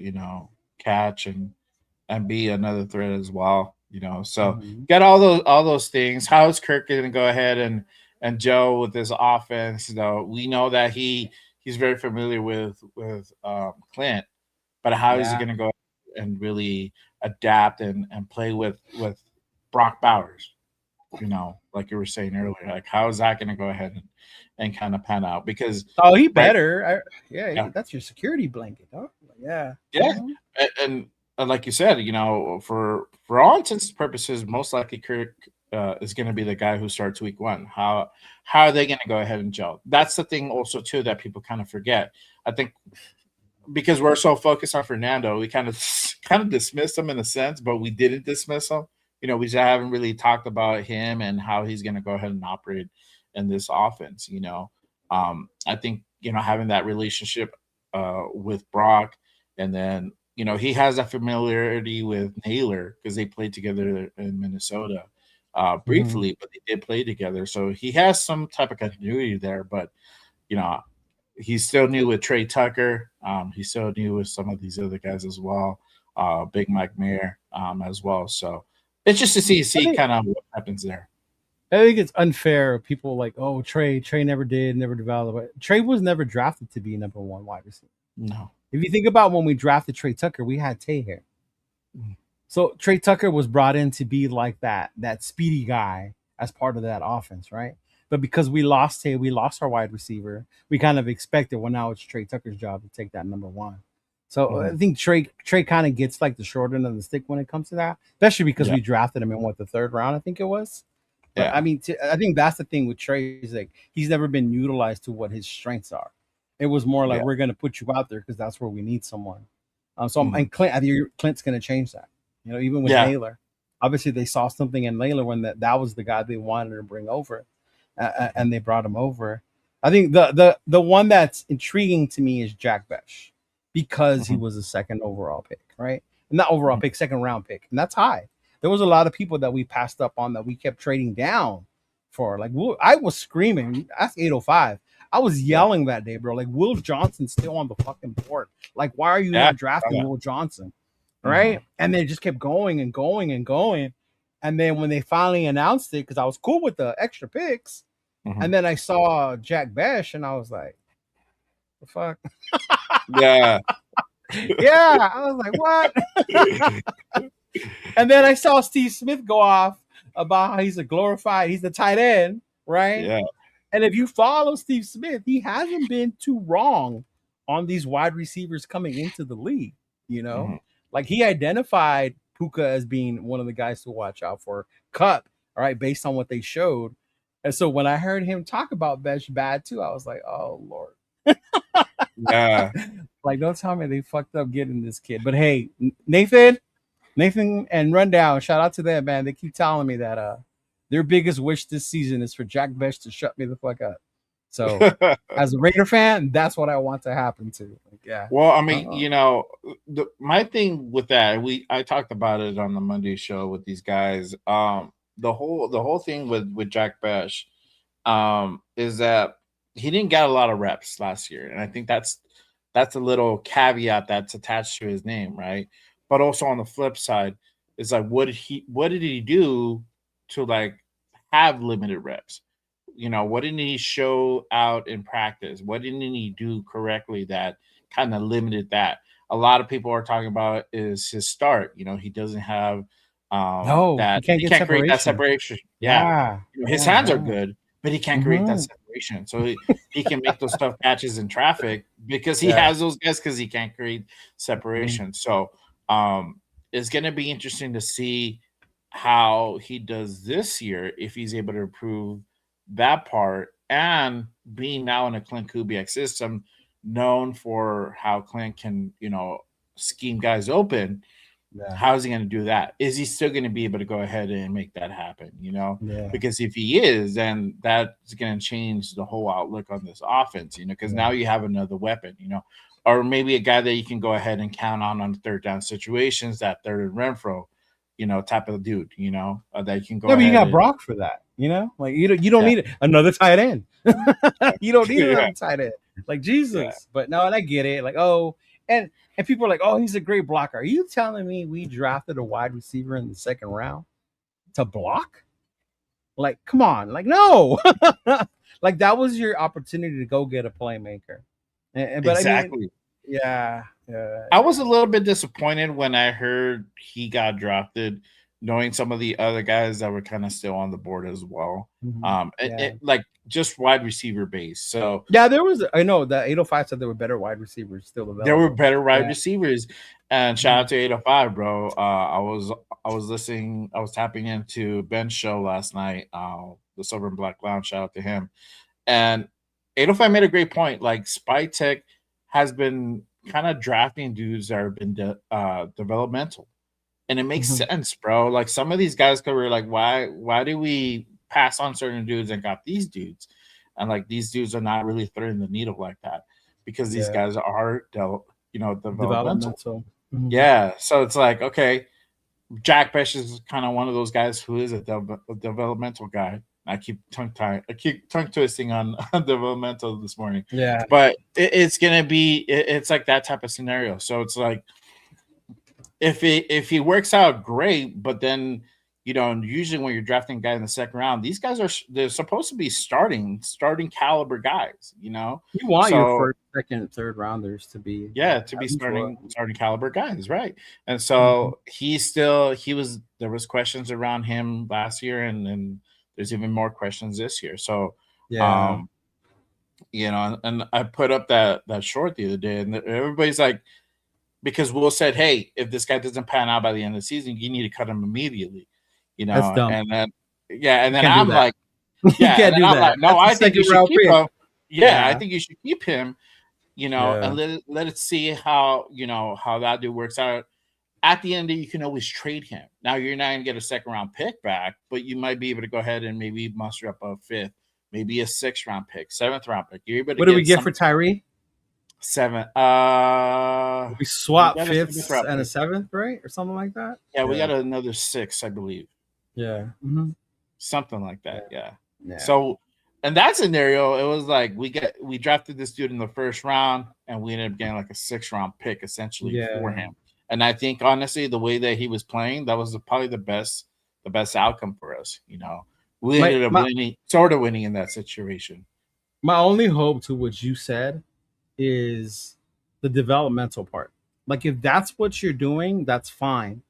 catch and be another threat as well. So got all those things. How is Kirk going to go ahead and Joe with this offense? We know that he's very familiar with Clint, but how is he going to go and really adapt and play with Brock Bowers? Like you were saying earlier, like how is that going to go ahead and kind of pan out? Because he better. That's your security blanket, huh? Yeah. And like you said, for all intents and purposes, most likely Kirk is going to be the guy who starts week one. How are they going to go ahead and gel? That's the thing also too that people kind of forget. I think because we're so focused on Fernando, we kind of dismissed him in a sense, but we didn't dismiss him. We just haven't really talked about him and how he's going to go ahead and operate in this offense. I think having that relationship with Brock, and then he has that familiarity with Naylor because they played together in Minnesota briefly, but they did play together, so he has some type of continuity there. But he's still new with Trey Tucker. He's still new with some of these other guys as well. Big Mike Mayer as well. So it's just to see kind of what happens there. I think it's unfair. People like, oh, Trey never developed. Trey was never drafted to be number one wide receiver. No. If you think about when we drafted Trey Tucker, we had Tay here. So Trey Tucker was brought in to be like that speedy guy as part of that offense, right? But because we lost Tay, we lost our wide receiver. We kind of expected, well, now it's Trey Tucker's job to take that number one. So I think Trey kind of gets like the short end of the stick when it comes to that, especially because we drafted him in the third round, I think it was. But I mean, I think that's the thing with Trey, is like he's never been utilized to what his strengths are. It was more like, we're going to put you out there because that's where we need someone. And Clint, I think Clint's going to change that. Even with Naylor, obviously they saw something in Naylor when that was the guy they wanted to bring over, and they brought him over. I think the one that's intriguing to me is Jack Besh, because he was a second overall pick, right? Not overall pick, second round pick, and that's high. There was a lot of people that we passed up on that we kept trading down for. Like, I was screaming, that's 805. I was yelling that day, bro. Like, Will Johnson's still on the fucking board. Like, why are you not drafting Will Johnson? Right? And they just kept going and going and going. And then when they finally announced it, because I was cool with the extra picks, and then I saw Jack Besh, and I was like, the fuck? Yeah. Yeah. I was like, what? And then I saw Steve Smith go off about how he's the tight end, right? Yeah. And if you follow Steve Smith, he hasn't been too wrong on these wide receivers coming into the league. Like, he identified Puka as being one of the guys to watch out for. Cup, all right, based on what they showed. And so when I heard him talk about Besh bad too, I was like, oh Lord. Yeah. Like, don't tell me they fucked up getting this kid. But hey, Nathan and Rundown, shout out to them, man. They keep telling me that their biggest wish this season is for Jack Besh to shut me the fuck up. So as a Raider fan, that's what I want to happen to. Like, yeah. Well, I mean, my thing with that, I talked about it on the Monday show with these guys. The whole thing with Jack Besh is that he didn't get a lot of reps last year, and I think that's That's a little caveat that's attached to his name, right? But also on the flip side, it's like what did he do to like have limited reps? What didn't he show out in practice? What didn't he do correctly that kind of limited that? A lot of people are talking about is his start. He doesn't have No, that he can't he get can't create that separation. separation. Yeah. Yeah. His Yeah. hands are Yeah. good, but he can't create that Mhm. separation. So he can make those tough catches in traffic because he Yeah. has those guys because he can't create separation. So it's going to be interesting to see how he does this year if he's able to improve that part, and being now in a Clint Kubiak system, known for how Clint can, scheme guys open. Yeah. How is he going to do that? Is he still going to be able to go ahead and make that happen? Yeah. Because if he is, then that's going to change the whole outlook on this offense, because now you have another weapon, or maybe a guy that you can go ahead and count on third down situations, that third and Renfro, type of dude, that you can go No, but ahead you got and, Brock for that. Like you don't need another tight end. You don't need another tight end. Like Jesus. Yeah. But no, and I get it. Like, and people are like, oh, he's a great blocker. Are you telling me we drafted a wide receiver in the second round to block? Like, come on. Like, no. Like, that was your opportunity to go get a playmaker. But exactly. I mean, yeah. I was a little bit disappointed when I heard he got drafted, knowing some of the other guys that were kind of still on the board as well. Mm-hmm. Like just wide receiver base. So yeah, there was. I know that 805 said there were better wide receivers still available. There were better wide receivers, and shout out to 805, bro. I was listening. I was tapping into Ben's show last night. The Silver and Black Lounge. Shout out to him. And 805 made a great point. Like Spy Tech has been kind of drafting dudes that have been developmental, and it makes sense, bro. Like some of these guys were like, why do we pass on certain dudes and got these dudes? And like these dudes are not really threading the needle like that because these guys are developmental. Mm-hmm. Yeah, so it's like, okay, Jack Besh is kind of one of those guys who is a developmental guy. I keep tongue twisting on developmental this morning. Yeah, but it's gonna be it's like that type of scenario. So it's like if he works out, great. But then usually when you're drafting a guy in the second round, these guys they're supposed to be starting caliber guys. You want your first, second, third rounders to be starting caliber guys, right? And so there was questions around him last year, and there's even more questions this year. So and I put up that short the other day, and everybody's like, because Will said, hey, if this guy doesn't pan out by the end of the season, you need to cut him immediately. That's dumb. And then I'm like, you can't do that. Like, no, I think you should keep him. Yeah, I think you should keep him. And let it see how how that dude works out. At the end, you can always trade him. Now you're not going to get a second round pick back, but you might be able to go ahead and maybe muster up a fifth, maybe a 6th round pick, 7th round pick. You're able to what do we get for Tyree? 7. We swap 5th and a 7th, right, or something like that. Yeah, we got another 6, I believe. Yeah, something like that. Yeah. So, in that scenario, it was like we drafted this dude in the 1st round, and we ended up getting like a 6th round pick essentially for him. And I think honestly, the way that he was playing, that was probably the best outcome for us. We ended up winning in that situation. My only hope to what you said is the developmental part. Like if that's what you're doing, that's fine.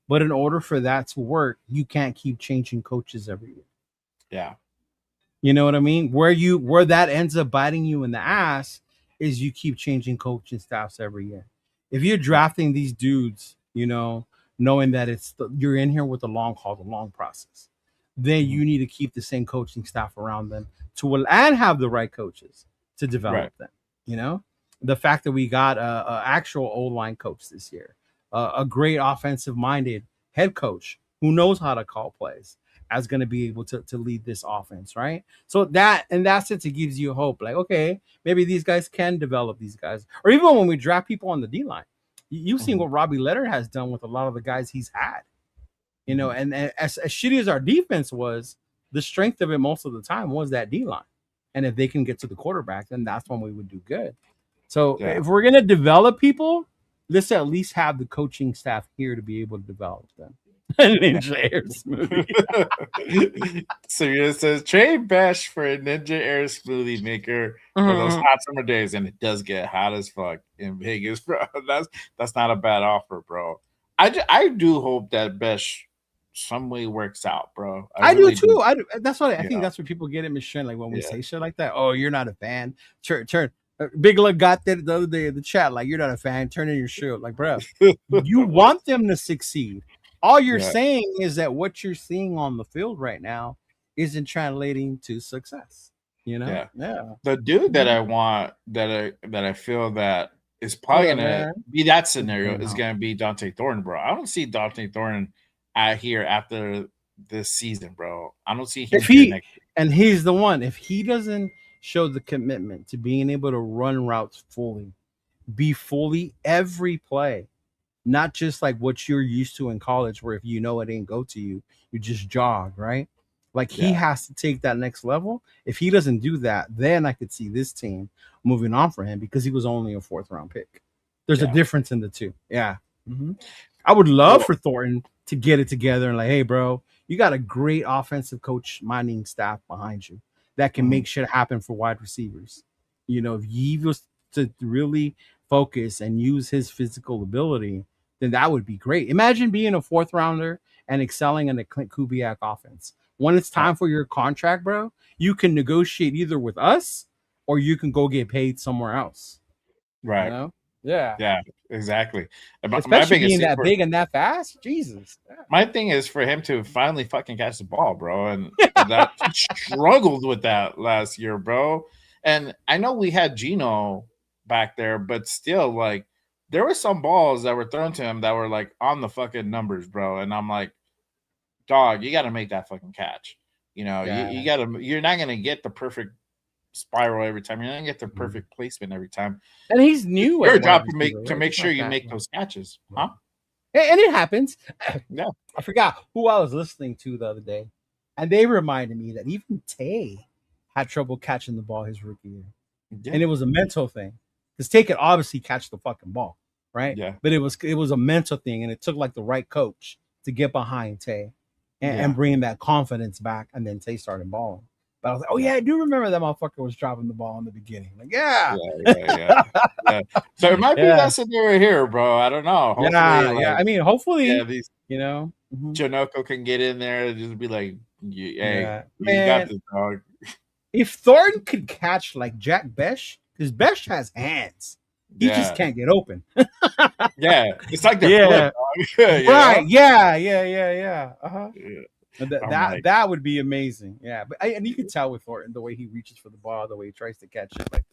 But in order for that to work, you can't keep changing coaches every year. Yeah. You know what I mean? Where that ends up biting you in the ass is you keep changing coaching staffs every year. If you're drafting these dudes, knowing that you're in here with the long haul, the long process, then you need to keep the same coaching staff around them and have the right coaches to develop them. The fact that we got a actual O-line coach this year, a great offensive minded head coach who knows how to call plays, as going to be able to lead this offense, right? So that in that sense, it gives you hope. Like, okay, maybe these guys can develop these guys. Or even when we draft people on the D-line, you've seen what Robbie Leonard has done with a lot of the guys he's had. And as shitty as our defense was, the strength of it most of the time was that D-line. And if they can get to the quarterback, then that's when we would do good. So if we're gonna develop people, let's at least have the coaching staff here to be able to develop them. Ninja Air Smoothie. Serena says trade Besh for a Ninja Air Smoothie maker for those hot summer days, and it does get hot as fuck in Vegas, bro. That's not a bad offer, bro. I do hope that Besh some way works out, bro. I really do too. That's what I think. That's what people get at Michelle. Like when we say shit like that. Oh, you're not a fan. Turn. Big Luck got that the other day in the chat. Like, you're not a fan. Turn in your shirt. Like, bro, you want them to succeed. All you're saying is that what you're seeing on the field right now isn't translating to success. You know? Yeah. The dude that I want, that I feel that is probably gonna be that scenario is gonna be Dante Thornton, bro. I don't see Dante Thornton out here after this season, bro. I don't see him. And he's the one. If he doesn't show the commitment to being able to run routes fully, be fully every play, not just like what you're used to in college, where if you know it didn't go to you, you just jog, right? Like he has to take that next level. If he doesn't do that, then I could see this team moving on for him because he was only a 4th round pick. There's a difference in the two. Yeah. Mm-hmm. I would love for Thornton to get it together and like, hey, bro, you got a great offensive coach minding staff behind you that can make shit happen for wide receivers. You know, if he was to really focus and use his physical ability, then that would be great. Imagine being a 4th rounder and excelling in the Clint Kubiak offense. When it's time for your contract, bro, you can negotiate either with us or you can go get paid somewhere else. Right. You know? Yeah. Yeah, exactly. Especially being that big and that fast. Jesus. Yeah. My thing is for him to finally fucking catch the ball, bro. And that struggled with that last year, bro. And I know we had Gino back there, but still, like, there were some balls that were thrown to him that were like on the fucking numbers, bro. And I'm like, dog, you got to make that fucking catch. You know, you got to. You're not gonna get the perfect spiral every time. You're not gonna get the perfect placement every time. And he's new. Your job to make sure you make those catches, huh? And it happens. Yeah, I forgot who I was listening to the other day, and they reminded me that even Tay had trouble catching the ball his rookie year, and it was a mental thing. Because Tay could obviously catch the fucking ball, right? Yeah. But it was a mental thing, and it took like the right coach to get behind Tay and bring that confidence back, and then Tay started balling. But I was like, oh yeah, I do remember that motherfucker was dropping the ball in the beginning. Like, yeah. So it might be that scenario here, bro. I don't know. Hopefully, I mean, hopefully, these, you know, Janoko can get in there and just be like, hey, you got this, dog. If Thornton could catch like Jack Besh, because Besh has hands. He just can't get open. It's like they're flip, right. Yeah. Uh-huh. That would be amazing. Yeah, but and you can tell with Thornton the way he reaches for the ball, the way he tries to catch it. Like,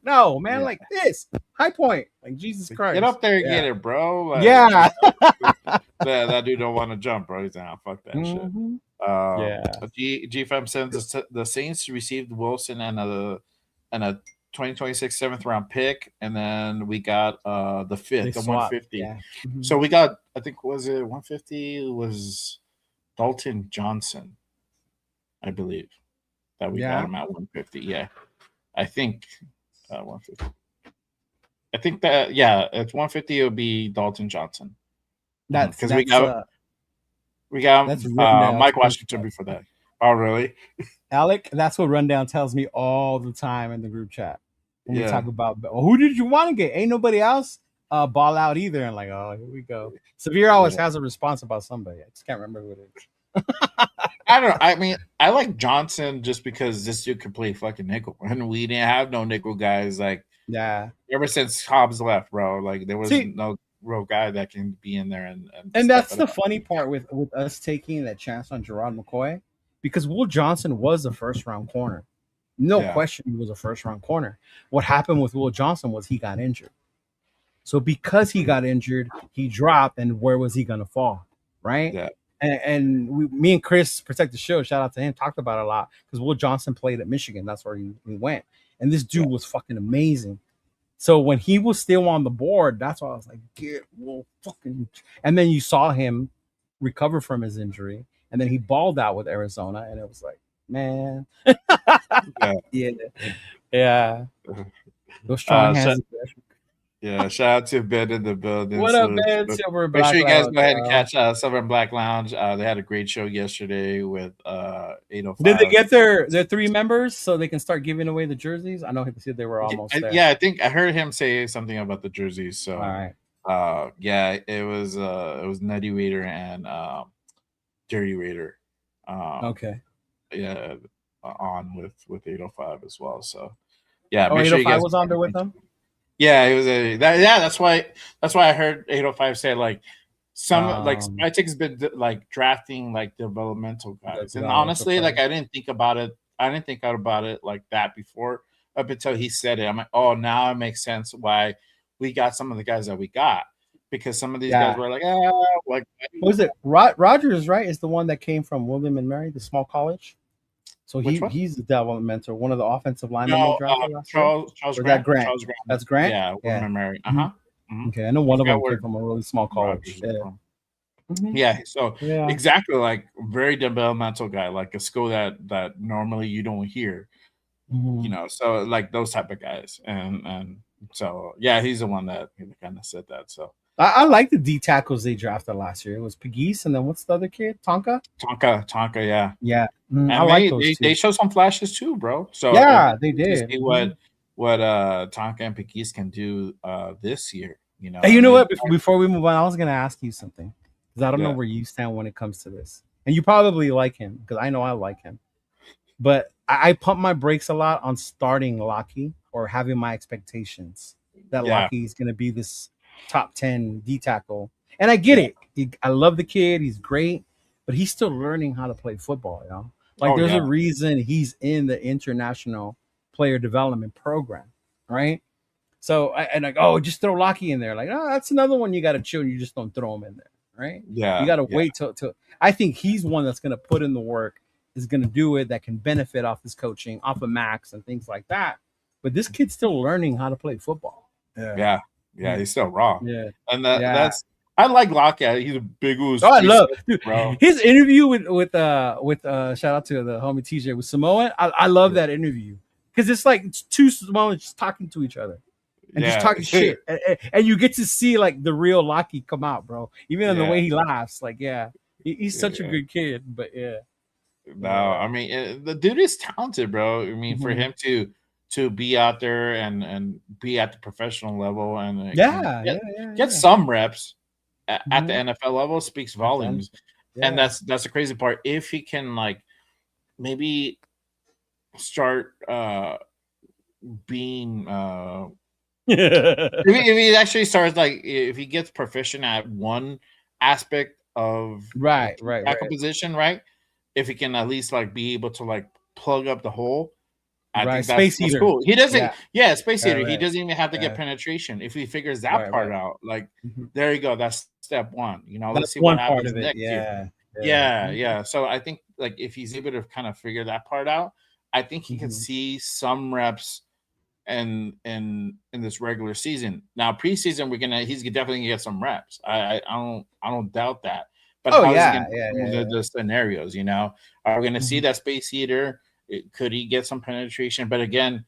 no, man, like this high point, like Jesus Christ, get up there and get it, bro. Like, that dude don't want to jump, bro. He's like, fuck that shit. GFM sends the Saints received Wilson and a 2026 7th round pick, and then we got the 5th, the 150. So we got, I think, was it 150? It was Dalton Johnson, I believe, that we got him at 150. Yeah, I think 150. I think that at 150 it would be Dalton Johnson. That's because we got Mike Washington before that. Oh, really? Alec, that's what Rundown tells me all the time in the group chat. When we talk about, who did you want to get? Ain't nobody else ball out either. And like, oh, here we go. Severe always has a response about somebody. I just can't remember who it is. I don't know. I mean, I like Johnson just because this dude could play fucking nickel. And we didn't have no nickel guys. Like, ever since Hobbs left, bro, like there was no real guy that can be in there. And that's the funny part with us taking that chance on Gerard McCoy, because Will Johnson was a 1st round corner. No question, he was a 1st round corner. What happened with Will Johnson was he got injured. So because he got injured, he dropped, and where was he going to fall, right? Yeah. And me and Chris, Protect the Show, shout out to him, talked about it a lot because Will Johnson played at Michigan. That's where he went. And this dude was fucking amazing. So when he was still on the board, that's why I was like, get Will fucking. And then you saw him recover from his injury, and then he balled out with Arizona, and it was like, man. Yeah. Those strong hands. Yeah, shout out to Ben in the building. What up, Ben? Silver and Black Make sure you guys Lounge, go ahead and catch Silver and Black Lounge. They had a great show yesterday with 805. Did they get their 3 members so they can start giving away the jerseys? I know he said they were almost there. Yeah, I think I heard him say something about the jerseys. So, all right. Yeah, it was Nutty Raider and Dirty Raider. Okay. Yeah, on with 805 as well. So, yeah, make sure 805 was on there with them. Yeah, it was that's why I heard 805 say like some like Spytek's been like drafting like developmental guys, and honestly, like I didn't think about it like that before up until he said it. I'm like, oh, now it makes sense why we got some of the guys that we got, because some of these guys were like, like what was it? Rogers, right? Is the one that came from William and Mary, the small college. So he's the developmental, one of the offensive linemen they drafted last year. Charles Grant. That's Grant? Yeah, William and Mary. Mm-hmm. Okay, I know one of them came from a really small college. Yeah, so exactly, like very developmental guy, like a school that normally you don't hear. You know, so like those type of guys. And so yeah, he's the one that kind of said that. So I like the D tackles they drafted last year. It was Pegues, and then what's the other kid? Tonka, yeah. Yeah. And I like those they showed some flashes too, bro. So yeah, they did. See what Tonka and Pegues can do this year. You know. Hey, you know what? Before we move on, I was gonna ask you something, because I don't know where you stand when it comes to this, and you probably like him because I know I like him, but I pump my brakes a lot on starting Lockie or having my expectations that Lockie is gonna be this top 10 D tackle, and I get it. I love the kid; he's great, but he's still learning how to play football. You know, like there's a reason he's in the international player development program, right? So just throw Lockie in there. Like, that's another one you got to chill. You just don't throw him in there, right? Yeah, you got to wait till. I think he's one that's going to put in the work, is going to do it, that can benefit off his coaching, off of Maxx and things like that. But this kid's still learning how to play football. Yeah, he's still raw. Yeah, and that's I like Lockie. He's a big ooze. I love his interview with shout out to the homie TJ with Samoan. I love that interview because it's like two Samoans just talking to each other and just talking shit, and you get to see like the real Lockie come out, bro. Even in the way he laughs, like he's such a good kid. But no, I mean the dude is talented, bro. I mean for him to be out there and be at the professional level and get some reps at the NFL level speaks volumes. And that's the crazy part. If he can like maybe start being if he actually starts like if he gets proficient at one aspect of tackle position, right? If he can at least like be able to like plug up the hole. I think that's cool. He doesn't, Space Eater. He doesn't even have to get penetration. If he figures that part out, like there you go. That's step one. You know, let's see what happens next year. Yeah. So I think like if he's able to kind of figure that part out, I think he can see some reps in this regular season. Now preseason, he's definitely gonna get some reps. I don't doubt that. But the scenarios, you know, are we gonna see that Space Eater? Could he get some penetration? But again,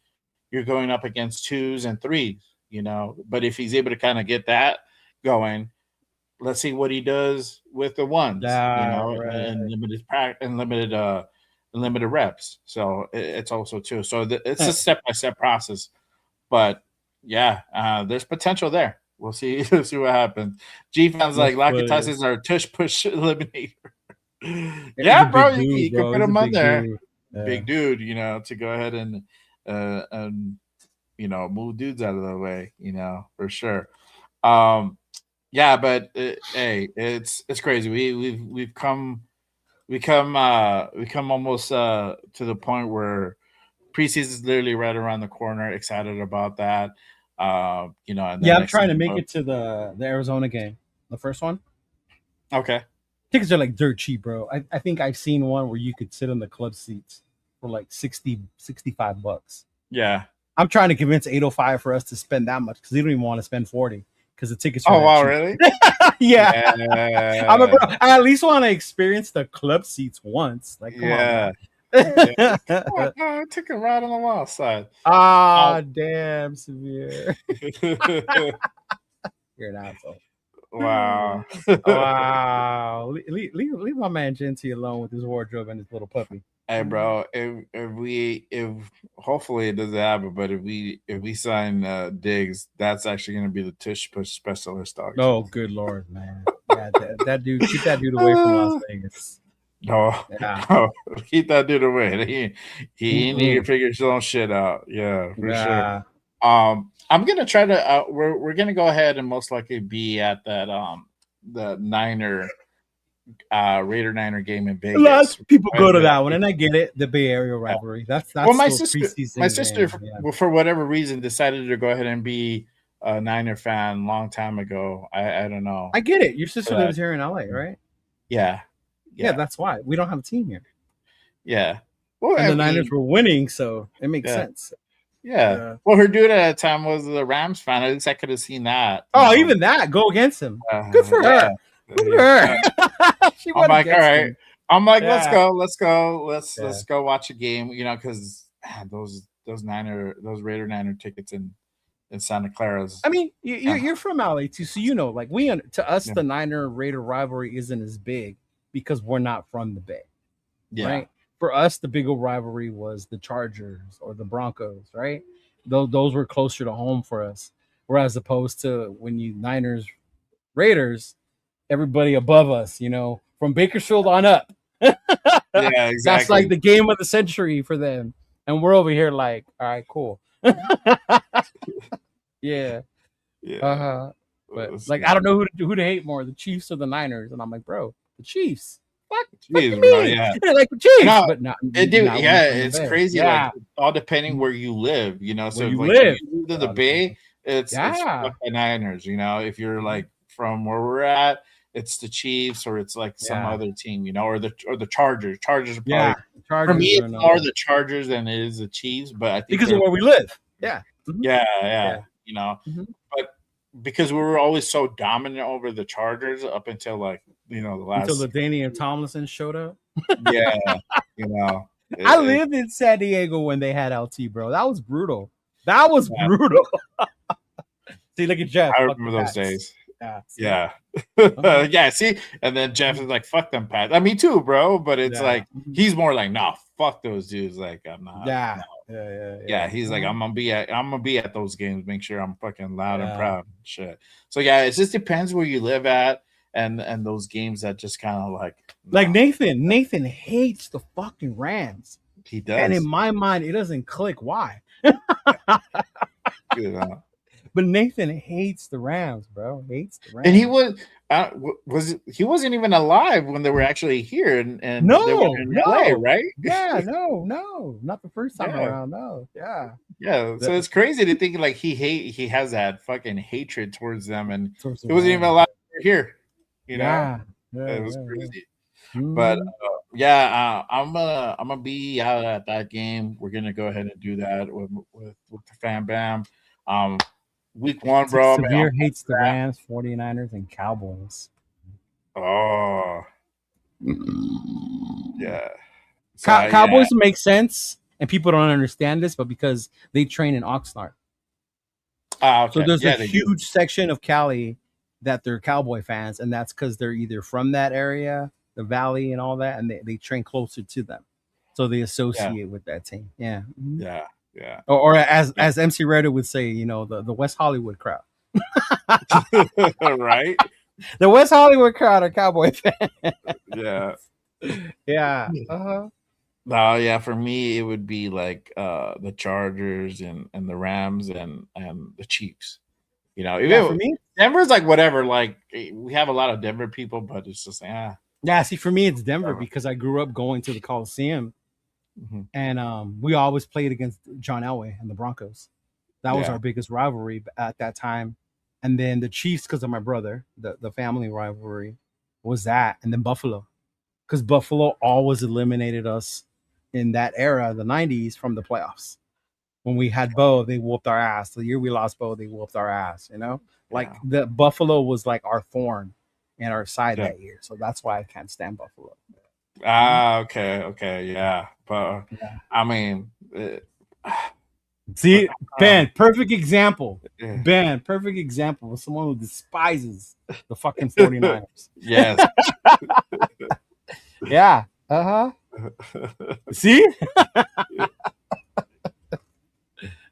you're going up against 2s and 3s, you know. But if he's able to kind of get that going, let's see what he does with the 1s, and limited reps. So it's also too. So it's a step-by-step process. But there's potential there. We'll see. We'll see what happens. G fans like Lockie Tyson's our tush push eliminator. Bro, you can put him on there. Dude. Big dude, you know, to go ahead and you know, move dudes out of the way, you know, for sure. But hey, it's crazy. We've come almost to the point where preseason is literally right around the corner. Excited about that. You know, and I'm trying to make it to the Arizona game, the first one. Okay. Tickets are like dirt cheap, bro. I think I've seen one where you could sit in the club seats for like $65. Yeah. I'm trying to convince 805 for us to spend that much because they don't even want to spend 40 because the tickets are cheap. Really? Yeah. I at least want to experience the club seats once. Like, come on. I took a ride on the wild side. Damn, Severe. You're an asshole. Wow. Wow. Leave my man Genty alone with his wardrobe and his little puppy. Hey, bro, if hopefully it doesn't happen, but if we sign Diggs, that's actually going to be the tush push specialist dog. Oh, good Lord, man. Yeah, that dude, keep that dude away from Las Vegas. No, Yeah. no, keep that dude away. He need to figure his own shit out. Yeah, for sure. I'm gonna try to. We're gonna go ahead and most likely be at that the Raider Niner game in Vegas. Lots of people go to that one, and I get it. The Bay Area rivalry. That's well, my sister, for whatever reason, decided to go ahead and be a Niner fan long time ago. I don't know. I get it. Your sister lives here in LA, right? Yeah. Yeah, that's why we don't have a team here. Yeah. Well, and the Niners were winning, so it makes sense. Yeah. Well, her dude at that time was the Rams fan. At least I could have seen that. Oh, even that. Go against him. Good for her. Good for her. I'm like, all right. I'm like, let's go watch a game. You know, because those Raider Niner tickets in Santa Clara's. I mean, you're from LA too, so you know, like to us, the Niner Raider rivalry isn't as big because we're not from the Bay. Yeah. Right. For us, the bigger rivalry was the Chargers or the Broncos, right? Those were closer to home for us. Whereas opposed to when you Niners, Raiders, everybody above us, you know, from Bakersfield on up. Yeah, exactly. That's like the game of the century for them. And we're over here like, all right, cool. Yeah. But like, I don't know who to hate more, the Chiefs or the Niners. And I'm like, bro, the Chiefs. Fuck Chiefs, bro, yeah. Like the Chiefs, no, but not. It's crazy. Yeah. Like all depending where you live, you know. So if you live in the Bay, it's the Niners. You know, if you're like from where we're at, it's the Chiefs or it's like some other team, you know, or the Chargers. Chargers are probably for me it's more the Chargers than it is the Chiefs, but I think because of where we live. Yeah. Mm-hmm. Yeah. You know, but because we were always so dominant over the Chargers up until like, you know, the last until LaDainian Tomlinson showed up. Yeah, you know. I lived in San Diego when they had LT, bro. That was brutal. Brutal. See, look at Jeff. I remember those days. Yeah. Yeah, see? And then Jeff is like, fuck them Pats. I mean, too, bro. But it's like, he's more like, nah, fuck those dudes. Like, I'm not. Yeah. He's like, I'm gonna be at those games, make sure I'm fucking loud and proud and shit. So yeah, it just depends where you live at and those games that just kind of like Nathan hates the fucking Rams. He does. And in my mind, it doesn't click why. Good, huh? But Nathan hates the Rams, bro. Hates the Rams. And he wasn't even alive when they were actually here and they were in LA, right? Yeah, no, not the first time around. No, yeah. So it's crazy to think like he has that fucking hatred towards them, and he wasn't even alive here. You know, it was crazy. But I'm gonna be out at that game. We're gonna go ahead and do that with the Fam Bam. Week 1, bro. Severe hates the Rams, 49ers, and Cowboys. Oh, yeah. So, Cowboys make sense, and people don't understand this, but because they train in Oxnard. Okay. So there's a huge section of Cali that they're Cowboy fans, and that's because they're either from that area, the Valley, and all that, and they train closer to them, so they associate with that team. Yeah. Mm-hmm. Yeah. Or as MC Redder would say, you know, the West Hollywood crowd. Right? The West Hollywood crowd are Cowboy fans. Yeah. No, yeah, for me it would be like the Chargers and the Rams and the Chiefs. You know, even for me, Denver's like whatever. Like we have a lot of Denver people, but it's just Yeah, see, for me it's Denver because I grew up going to the Coliseum. Mm-hmm. And we always played against John Elway and the Broncos. That was our biggest rivalry at that time. And then the Chiefs, because of my brother, the family rivalry was that. And then Buffalo, because Buffalo always eliminated us in that era, the 90s, from the playoffs. When we had Bo, they whooped our ass. The year we lost Bo, they whooped our ass, you know? Like the Buffalo was like our thorn in our side that year. So that's why I can't stand Buffalo. Okay, yeah, but Yeah. I mean, See, uh, Ben, perfect example. yeah. Ben, perfect example of someone who despises the fucking 49ers. Yes. Yeah. Uh-huh. See? Yeah.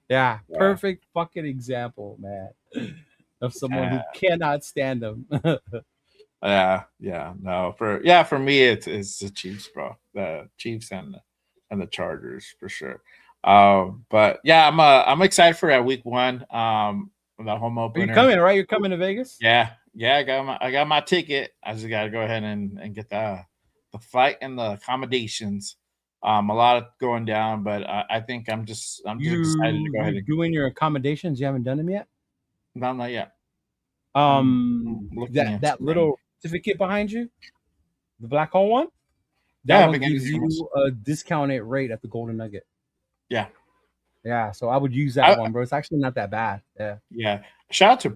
Yeah. Perfect fucking example, man. Of someone Uh, who cannot stand them. yeah, no, for me it's the Chiefs, bro. The Chiefs and the Chargers for sure. But yeah, I'm excited for that week 1. The home Are you opener. coming, right? You're coming to Vegas? Yeah, I got my ticket. I just gotta go ahead and get the flight and the accommodations. A lot going down, but I think I'm just excited to go You're ahead and doing your accommodations. You haven't done them yet. no, not yet. I'm looking into That it right now. little certificate behind you, the black hole one, that Yeah, one beginning gives you a discounted rate at the Golden Nugget. Yeah. Yeah, so I would use that one, bro. It's actually not that bad. Yeah. Yeah. Shout out to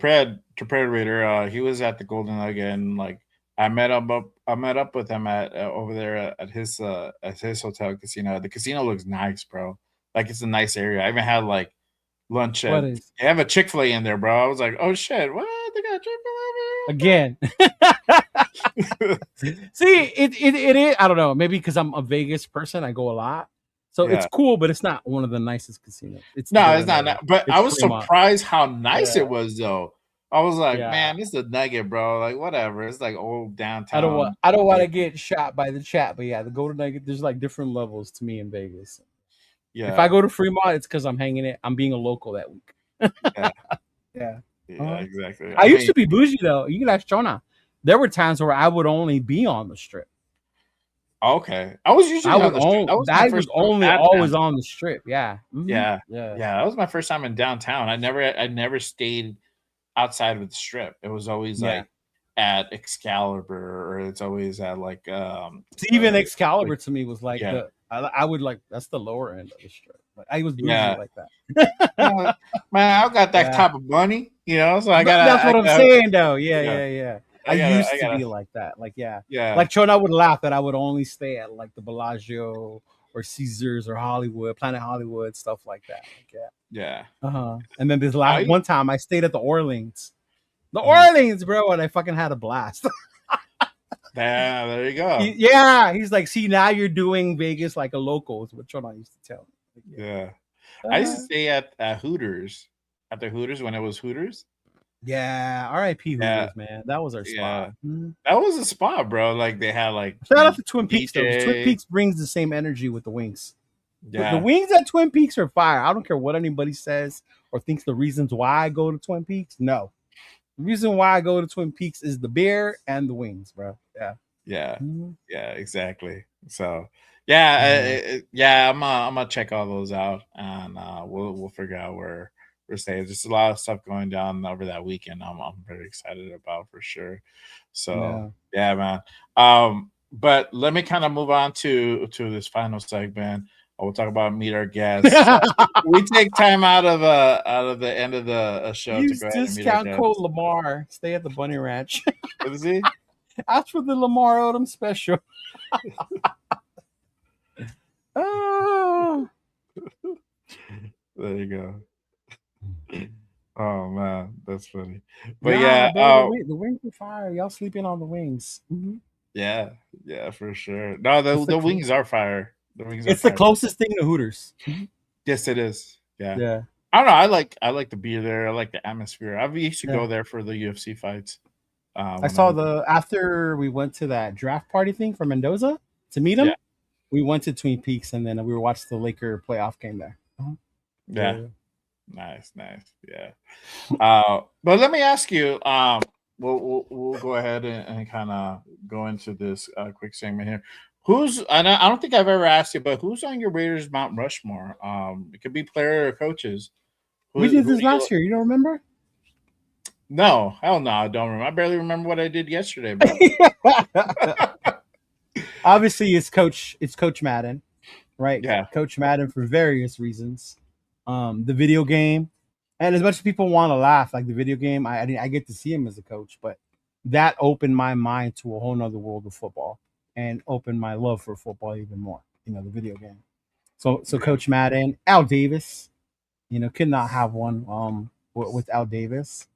Predator. He was at the Golden Nugget and like I met up with him at over there at his hotel casino. The casino looks nice, bro. Like it's a nice area. I even had like lunch What at is they have a Chick-fil-A in there, bro. I was like, oh shit, what? They got Chick-fil-A? again? See, it is. I don't know. Maybe because I'm a Vegas person, I go a lot, so it's cool. But it's not one of the nicest casinos. It's No, it's not. But I was Fremont. surprised how nice it was, though. I was like, Yeah. man, this is a Nugget, bro. Like, whatever. It's like old downtown. I don't want to get shot by the chat, but yeah, the Golden Nugget. There's like different levels to me in Vegas. Yeah. If I go to Fremont, it's because I'm hanging it. I'm being a local that week. Yeah. Yeah, Exactly. I used to be bougie though. You can ask Jonah. There were times where I would only be on the strip. Okay, I was usually on the strip. I was only always on the strip. Yeah. Mm-hmm. Yeah. That was my first time in downtown. I never stayed outside of the strip. It was always like at Excalibur, or it's always at like even Excalibur to me was like I would like that's the lower end of the strip. Like, I was bougie like that. Man, I got that type of money, so I got. That's what I'm saying, though. Yeah. I used to be like that. Like, yeah. Like Chona would laugh that I would only stay at like the Bellagio or Caesars or Hollywood, Planet Hollywood, stuff like that. Like, yeah. And then this one time I stayed at the Orleans. The Orleans, bro, and I fucking had a blast. Yeah, there you go. He's like, see, now you're doing Vegas like a local, is what Chona used to tell me. Yeah. I used to stay at Hooters. At the Hooters when it was Hooters. Yeah, R.I.P. Hooters, man. That was our spot. That was a spot, bro. Like they had like shout out to Twin Peaks though. Twin Peaks brings the same energy with the wings. Yeah, the wings at Twin Peaks are fire. I don't care what anybody says or thinks the reasons why I go to Twin Peaks. No, the reason why I go to Twin Peaks is the beer and the wings, bro. Yeah, exactly. So I'm gonna check all those out, and we'll figure out where we're staying. There's a lot of stuff going down over that weekend. I'm very excited about for sure. So man. But let me kind of move on to this final segment. We'll talk about meet our guests. We take time out of the end of the show use to go ahead and discount code Lamar. Stay at the Bunny Ranch. What is he? Ask for the Lamar Odom special. Oh, there you go. Oh man, that's funny. But the wings are fire. Y'all sleeping on the wings? Mm-hmm. Yeah, for sure. No, the wings are fire. It's the closest thing to Hooters. Yes, it is. Yeah. I don't know. I like the beer there. I like the atmosphere. I used to go there for the UFC fights. I saw after we went to that draft party thing for Mendoza to meet him. Yeah. We went to Twin Peaks and then we were watching the Laker playoff game there. Yeah. Nice. Yeah. But let me ask you. We'll go ahead and kind of go into this quick segment here. I don't think I've ever asked you, but who's on your Raiders Mount Rushmore? It could be player or coaches. We did this last year. You don't remember? No, hell no, I don't remember. I barely remember what I did yesterday. Obviously, it's Coach Madden, right? Yeah, Coach Madden for various reasons. The video game, and as much as people want to laugh, like the video game, I get to see him as a coach, but that opened my mind to a whole nother world of football. and opened my love for football even more. The video game. So Coach Madden, Al Davis, could not have one with Al Davis.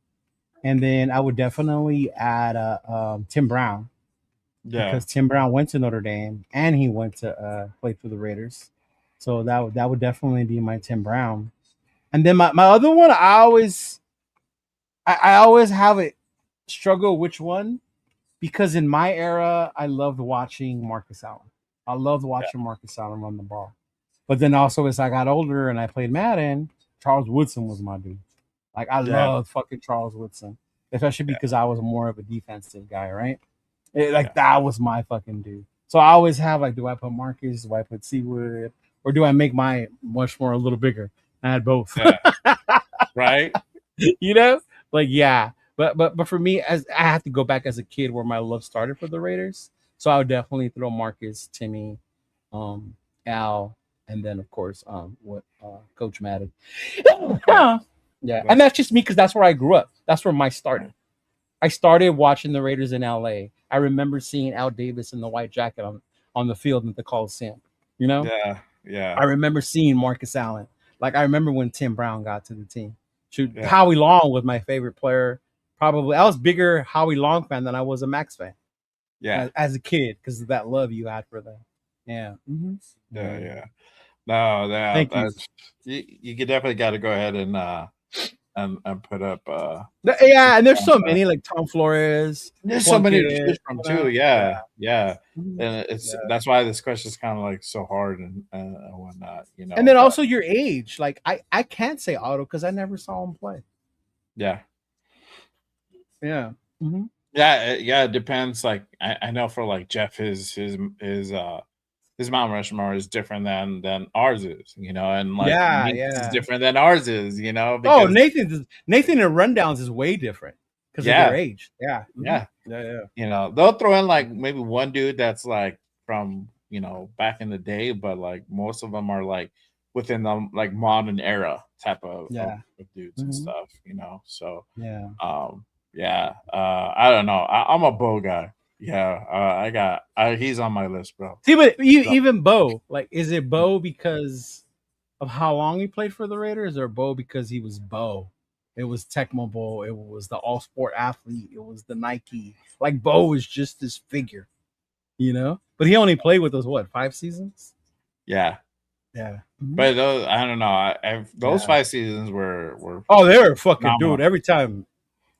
And then I would definitely add Tim Brown, because Tim Brown went to Notre Dame and he went to play for the Raiders. So that would definitely be my Tim Brown. And then my other one, I always have a struggle which one, because in my era I loved watching Marcus Allen. I loved watching Marcus Allen run the ball. But then also as I got older and I played Madden, Charles Woodson was my dude. Like I loved fucking Charles Woodson, especially because I was more of a defensive guy, right? That was my fucking dude. So I always have like, do I put Marcus? Do I put Seawood? Or do I make my much more a little bigger? I had both. Right? Like yeah. But for me, as I have to go back as a kid where my love started for the Raiders. So I would definitely throw Marcus, Timmy, Al, and then of course Coach Madden. Yeah. And that's just me because that's where I grew up. That's where my started. I started watching the Raiders in LA. I remember seeing Al Davis in the white jacket on the field at the Coliseum. Yeah. I remember seeing Marcus Allen. Like I remember when Tim Brown got to the team. Howie Long was my favorite player. Probably I was bigger Howie Long fan than I was a Maxx fan. Yeah. As a kid, because of that love you had for them. Yeah. Mm-hmm. Yeah. No, that's you definitely got to go ahead and put up. And there's so many like Tom Flores. There's so many to choose from too. Yeah. And that's why this question is kind of like so hard and whatnot. And then also your age. Like I can't say Otto because I never saw him play. Yeah. Yeah. Mm-hmm. Yeah. It depends. Like I know for like Jeff, his Mount Rushmore is different than ours is, and like it's different than ours is, because Nathan and Rundowns is way different because of their age. Yeah. They'll throw in like maybe one dude that's like from back in the day, but like most of them are like within the like modern era type of dudes and stuff, So I don't know. I'm a Bo guy. Yeah, he's on my list, bro. See, but even Bo, like, is it Bo because of how long he played for the Raiders, or Bo because he was Bo? It was Tecmo Bowl. It was the all sport athlete. It was the Nike. Like Bo was just this figure, But he only played with us 5 seasons? Yeah. Mm-hmm. But those, I don't know. Those 5 seasons were they were fucking phenomenal. Dude. Every time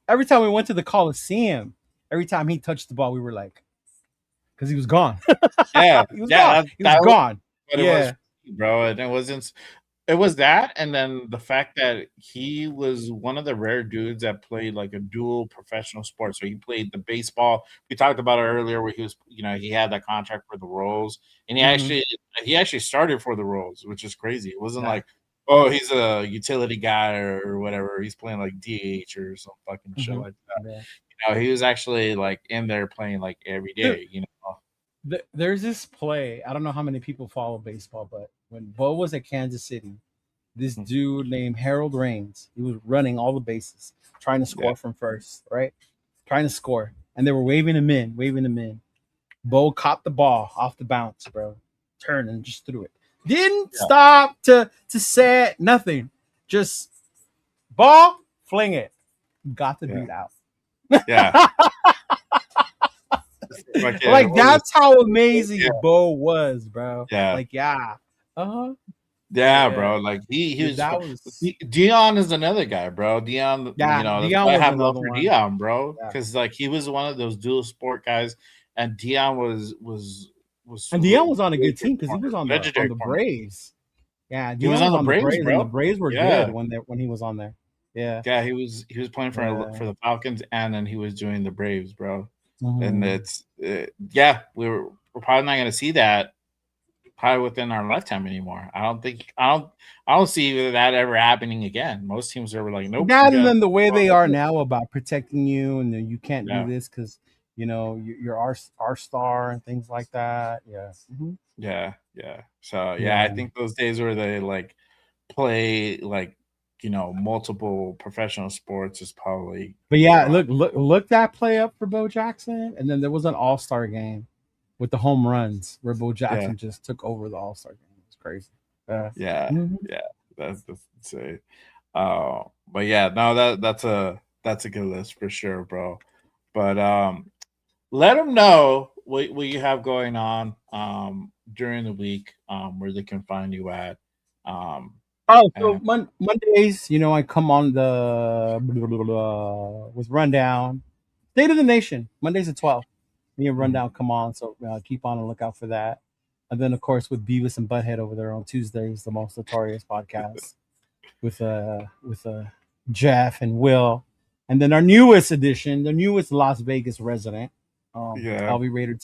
we went to the Coliseum. Every time he touched the ball, we were like, because he was gone. Yeah, he was gone. He was gone. But it was, bro, and it wasn't. It was that, and then the fact that he was one of the rare dudes that played like a dual professional sport. So he played the baseball. We talked about it earlier, where he was, he had that contract for the Royals, and he actually started for the Royals, which is crazy. It wasn't like, oh, he's a utility guy or whatever. He's playing like DH or some fucking shit like that. Yeah. He was actually like in there playing like every day, There's this play. I don't know how many people follow baseball, but when Bo was at Kansas City, this dude named Harold Raines, he was running all the bases, trying to score from first, right? Trying to score. And they were waving him in. Bo caught the ball off the bounce, bro. Turned and just threw it. Didn't stop to say nothing. Just ball, fling it. Got the dude out. Yeah. Like that's how amazing Bo was, bro. Yeah. Like bro. Like he was. Dion is another guy, bro. Dion. Dion I have love for Dion, bro, because like he was one of those dual sport guys, and Dion was. And Dion was on a good team because he was on the Braves. Yeah, he was on the Braves, bro. And the Braves were good when he was on there. Yeah, he was playing for the Falcons, and then he was doing the Braves, bro. And it's we're probably not going to see that probably within our lifetime anymore. I don't see that ever happening again. Most teams are like, nope. Not even the way they are now about protecting you, and you can't do this because you're our star and things like that. Yeah. So I think those days where they like play like multiple professional sports is probably. But look that play up for Bo Jackson, and then there was an All-Star game with the home runs where Bo Jackson just took over the All-Star game. It's crazy. Yeah, that's insane. But yeah, no, that's a good list for sure, bro. But let them know what you have going on during the week, where they can find you at. So Mondays, I come on the with Rundown, State of the Nation. Mondays at 12. Me and Rundown come on, so keep on and look out for that. And then, of course, with Beavis and Butthead over there on Tuesdays, the most notorious podcast with Jeff and Will, and then our newest edition, the newest Las Vegas resident, LV Raider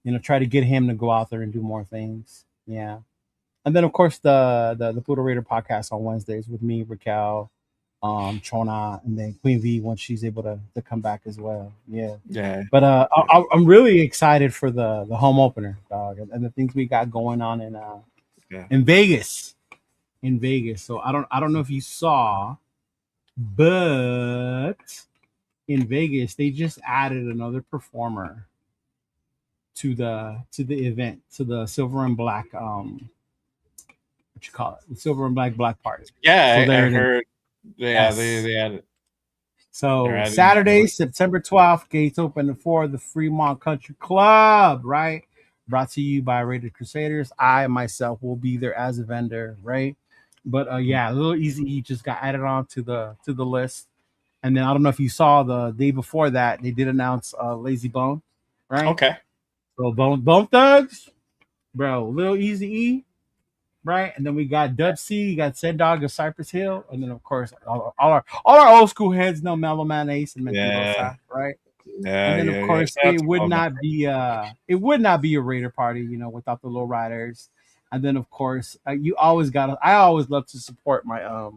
10. Try to get him to go out there and do more things. Yeah. And then, of course, the Poodle Raider podcast on Wednesdays with me, Raquel, Chona, and then Queen V once she's able to come back as well. Yeah. But I'm really excited for the home opener, dog, and the things we got going on in Vegas. In Vegas. So I don't know if you saw, but in Vegas they just added another performer to the event, to the Silver and Black what you call it, the Silver and Black party. Yeah, so I heard. Yeah, they added. So Saturday, September 12th, gates open for the Fremont Country Club, right? Brought to you by Raider Crusaders. I myself will be there as a vendor, right? But a little Easy just got added on to the list. And then I don't know if you saw the day before that, they did announce Lazy Bone, right? Okay. So Bone Thugs, bro, Lil Easy E, right? And then we got Dub C, you got Sen Dog of Cypress Hill, and then of course all our old school heads know Mellow Man Ace and Mendoza, right? Yeah. And then of course it would not be a Raider party, without the Low Riders. And then of course I always love to support my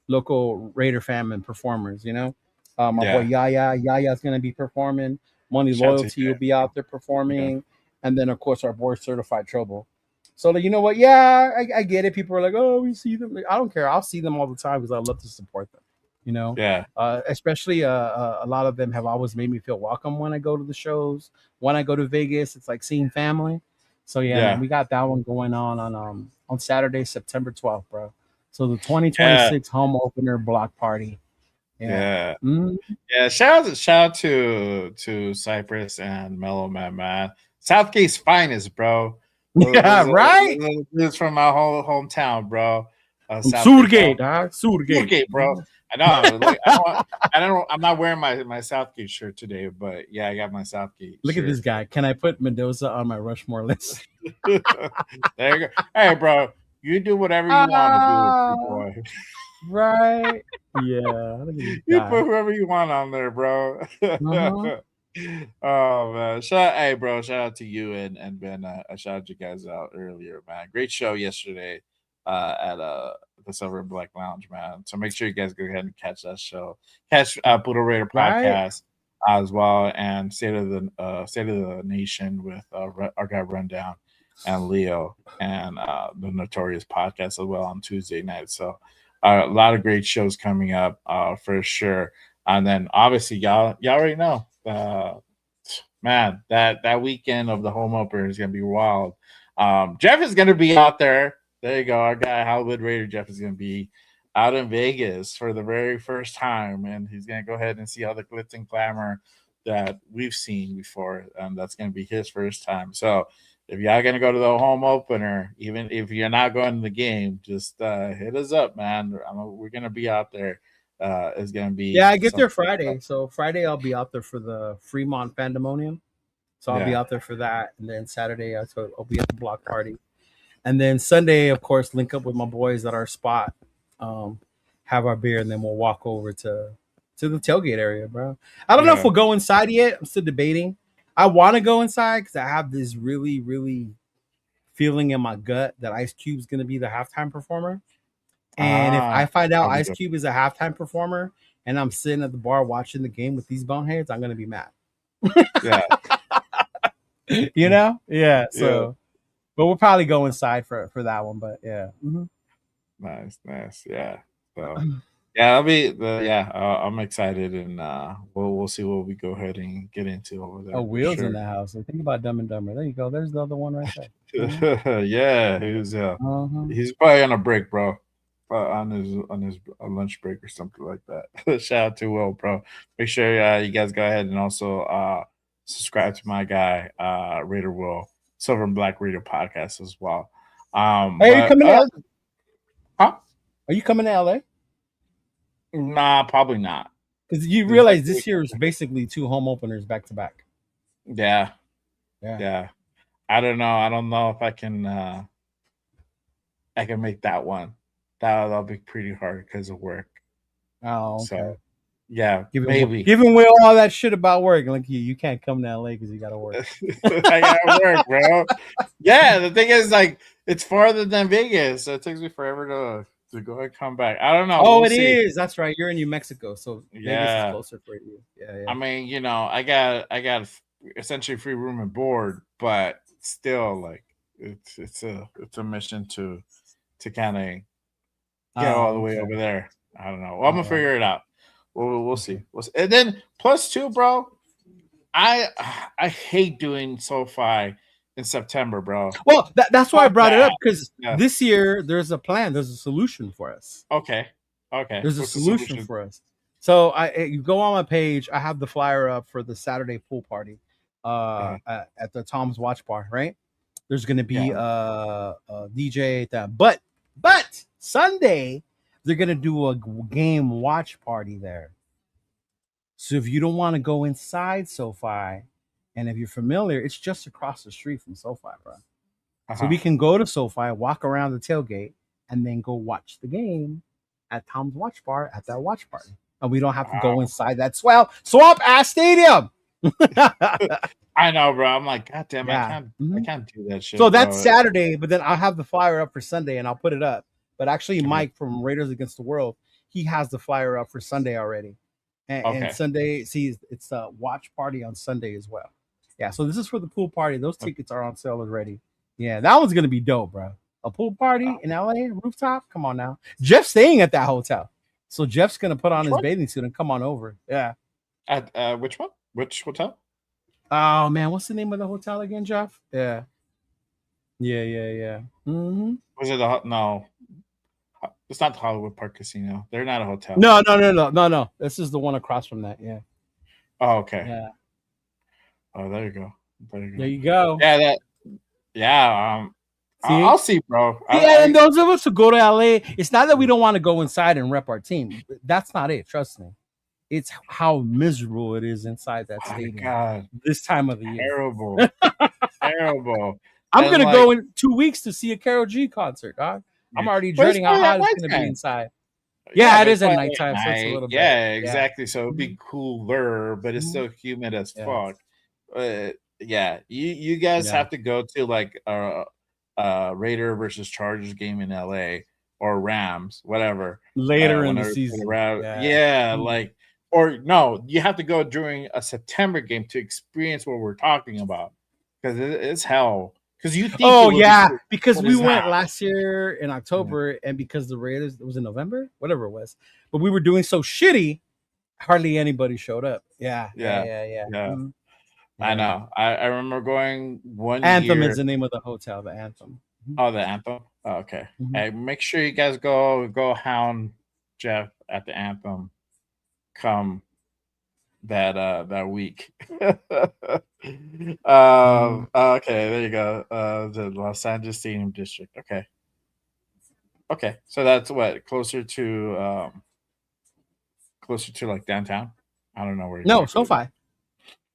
local Raider fam and performers, my boy Yaya's gonna be performing. Money Loyalty will be out there performing, and then of course our boy Certified Trouble. So you know what? Yeah, I get it. People are like, "Oh, we see them." I don't care. I'll see them all the time because I love to support them. Yeah. Especially a lot of them have always made me feel welcome when I go to the shows. When I go to Vegas, it's like seeing family. So man, we got that one going on Saturday, September 12th, bro. So the 2026 home opener block party. Yeah. Shout out to Cypress and Mellow Man. Southgate's finest, bro. Right. It's from my whole hometown, bro. Surgate, bro. I know. I'm not wearing my Southgate shirt today, but yeah, I got my Southgate. Look at this guy. Can I put Mendoza on my Rushmore list? There you go. Hey, bro, you do whatever you want to do, boy. Right? Yeah. You put whoever you want on there, bro. Oh man, shout out to you and Ben. I shouted you guys out earlier, man. Great show yesterday at the Silver and Black Lounge, man. So make sure you guys go ahead and catch that show. Catch Poodle Raider podcast as well, and State of the Nation with our guy Rundown and Leo, and the Notorious podcast as well on Tuesday night. So a lot of great shows coming up for sure. And then obviously y'all already know. Man, that weekend of the home opener is gonna be wild. Jeff is gonna be out there. There you go. Our guy Hollywood Raider Jeff is gonna be out in Vegas for the very first time, and he's gonna go ahead and see all the glitz and glamour that we've seen before, and that's gonna be his first time. So if y'all gonna go to the home opener, even if you're not going to the game, just hit us up, man. We're gonna be out there. Is going to be I get there Friday. So Friday I'll be out there for the Fremont Pandemonium. So I'll be out there for that, and then Saturday I'll be at the block party, and then Sunday, of course, link up with my boys at our spot, have our beer, and then we'll walk over to the tailgate area, bro. I don't know if we'll go inside yet. I'm still debating. I want to go inside because I have this really, really feeling in my gut that Ice Cube's going to be the halftime performer. And if I find out Ice Cube is a halftime performer and I'm sitting at the bar watching the game with these boneheads, I'm gonna be mad. Yeah. So, but we'll probably go inside for that one. But yeah. Nice. Yeah. So Yeah, I'm excited, and we'll see what we go ahead and get into over there. Oh, For Wheels sure. in the house. Like, think about Dumb and Dumber. There you go. There's the other one right there. Yeah, Uh-huh. he's probably on a break, bro. On his lunch break or something like that. Shout out to Will, bro. Make sure you guys go ahead and also subscribe to my guy, Raider Will, Silver and Black Raider podcast as well. Hey, are you coming out? Huh? Are you coming to LA? Nah, probably not. Because you realize this year is basically 2 home openers back to back. Yeah. Yeah. I don't know. I don't know if I can make that one. That'll be pretty hard because of work. Oh, okay. So yeah, maybe. Giving Will all that shit about work. Like you can't come to LA because you gotta work. I gotta work, bro. Yeah, the thing is, like, it's farther than Vegas, so it takes me forever to go and come back. I don't know. Oh, it is. That's right. You're in New Mexico, so Vegas is closer for you. Yeah. I mean, I got essentially free room and board, but still, like, it's a mission to kind of get all the way over there. I don't know. Well, I'm gonna figure it out. We'll see. And then plus 2, bro. I hate doing SoFi in September, bro. Well, that's why I brought it up, because this year there's a plan. There's a solution for us. Okay. There's a solution for us. So you go on my page. I have the flyer up for the Saturday pool party at the Tom's Watch Bar, right? There's going to be a DJ at that. But Sunday, they're going to do a game watch party there. So if you don't want to go inside SoFi, and if you're familiar, it's just across the street from SoFi, bro. So we can go to SoFi, walk around the tailgate, and then go watch the game at Tom's Watch Bar at that watch party. And we don't have to go inside that swamp ass stadium. I know, bro. I'm like, God damn, I can't do that shit. So that's Saturday, but then I'll have the flyer up for Sunday and I'll put it up. But actually, Mike from Raiders Against the World, he has the flyer up for Sunday already. And Sunday, see, it's a watch party on Sunday as well. Yeah, so this is for the pool party. Those tickets are on sale already. Yeah, that one's gonna be dope, bro. A pool party in LA, rooftop. Come on now. Jeff's staying at that hotel, so Jeff's gonna put on his bathing suit and come on over. Yeah. At which one? Which hotel? Oh man, what's the name of the hotel again, Jeff? Yeah. Mm-hmm. Was it no? It's not the Hollywood Park Casino. They're not a hotel. No. This is the one across from that. Yeah. Oh, okay. Yeah. Oh, there you go. There you go. Yeah, I'll see, bro. And those of us who go to LA, it's not that we don't want to go inside and rep our team. That's not it. Trust me. It's how miserable it is inside that stadium this time of the year. Terrible. I'm going to go in 2 weeks to see a Karol G concert, dog. I'm already dreading how hot it's going to be inside. Yeah, it is at nighttime, so it's a little bit. Yeah, exactly. So it'd be cooler, but it's still humid as fuck. You guys have to go to like a Raider versus Chargers game in LA or Rams, whatever. Later in the season. Like, or no, you have to go during a September game to experience what we're talking about, because it's hell. Because you think because we went last year in October, and because the Raiders, it was in November, whatever it was, but we were doing so shitty, hardly anybody showed up. Yeah. Mm-hmm. I know. I remember going one Anthem year. is the name of the hotel, the Anthem. Oh, the Anthem. Oh, okay. Mm-hmm. Hey, make sure you guys go hound Jeff at the Anthem. Come that week. Okay, there you go. The Los Angeles Stadium District. Okay, so that's what, closer to like downtown. I don't know where. No, SoFi.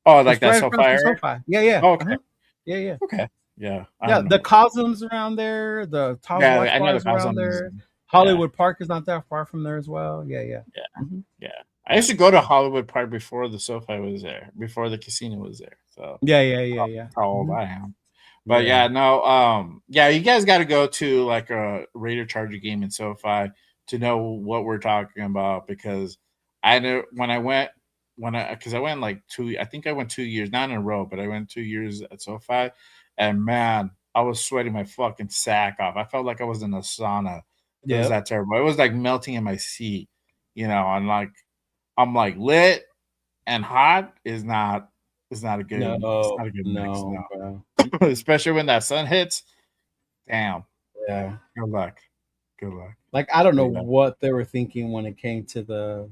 Oh, like that SoFi. Yeah. Oh, okay. Yeah. Okay. Yeah. The Cosmos around there. The Tom Watch Bars around there. Hollywood Park is not that far from there as well. Yeah. Mm-hmm. Yeah. I used to go to Hollywood Park before the SoFi was there, before the casino was there. So yeah. How old I am. But you guys got to go to like a Raider Charger game in SoFi to know what we're talking about, because I know I went like I think I went 2 years, not in a row, but I went 2 years at SoFi, and man, I was sweating my fucking sack off. I felt like I was in a sauna. It was that terrible. It was like melting in my seat. and like I'm like lit and hot is not a good mix. No. Bro. Especially when that sun hits. Damn. Yeah. Good luck. Like I don't know what they were thinking when it came to the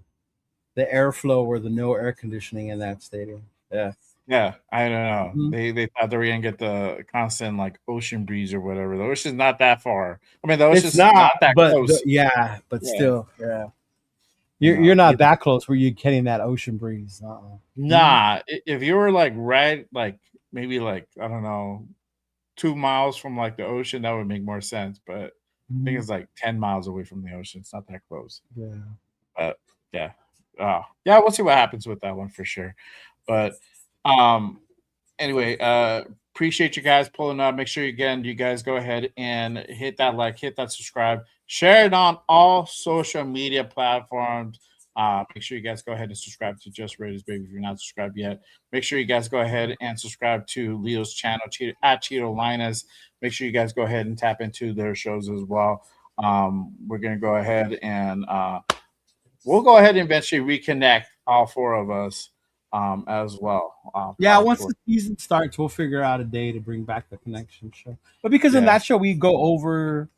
airflow or the no air conditioning in that stadium. Yeah. Yeah, I don't know. Mm-hmm. They thought they were gonna get the constant like ocean breeze or whatever. The ocean's not that far. I mean, the ocean's It's not, that but close. still, yeah. You're not that close where you're getting that ocean breeze. Nah, if you were like right, like maybe like I don't know, 2 miles from like the ocean, that would make more sense. But I think it's like 10 miles away from the ocean. It's not that close. Yeah. But yeah, yeah, we'll see what happens with that one for sure. But anyway, appreciate you guys pulling up. Make sure you guys go ahead and hit that like, hit that subscribe, share it on all social media platforms. Make sure you guys go ahead and subscribe to Just Raiders Baby if you're not subscribed yet. Make sure you guys go ahead and subscribe to Leo's channel at Cheeto Linus. Make sure you guys go ahead and tap into their shows as well. We're gonna go ahead and we'll go ahead and eventually reconnect all four of us as well. Once the season starts, we'll figure out a day to bring back the connection show. But because in that show we go over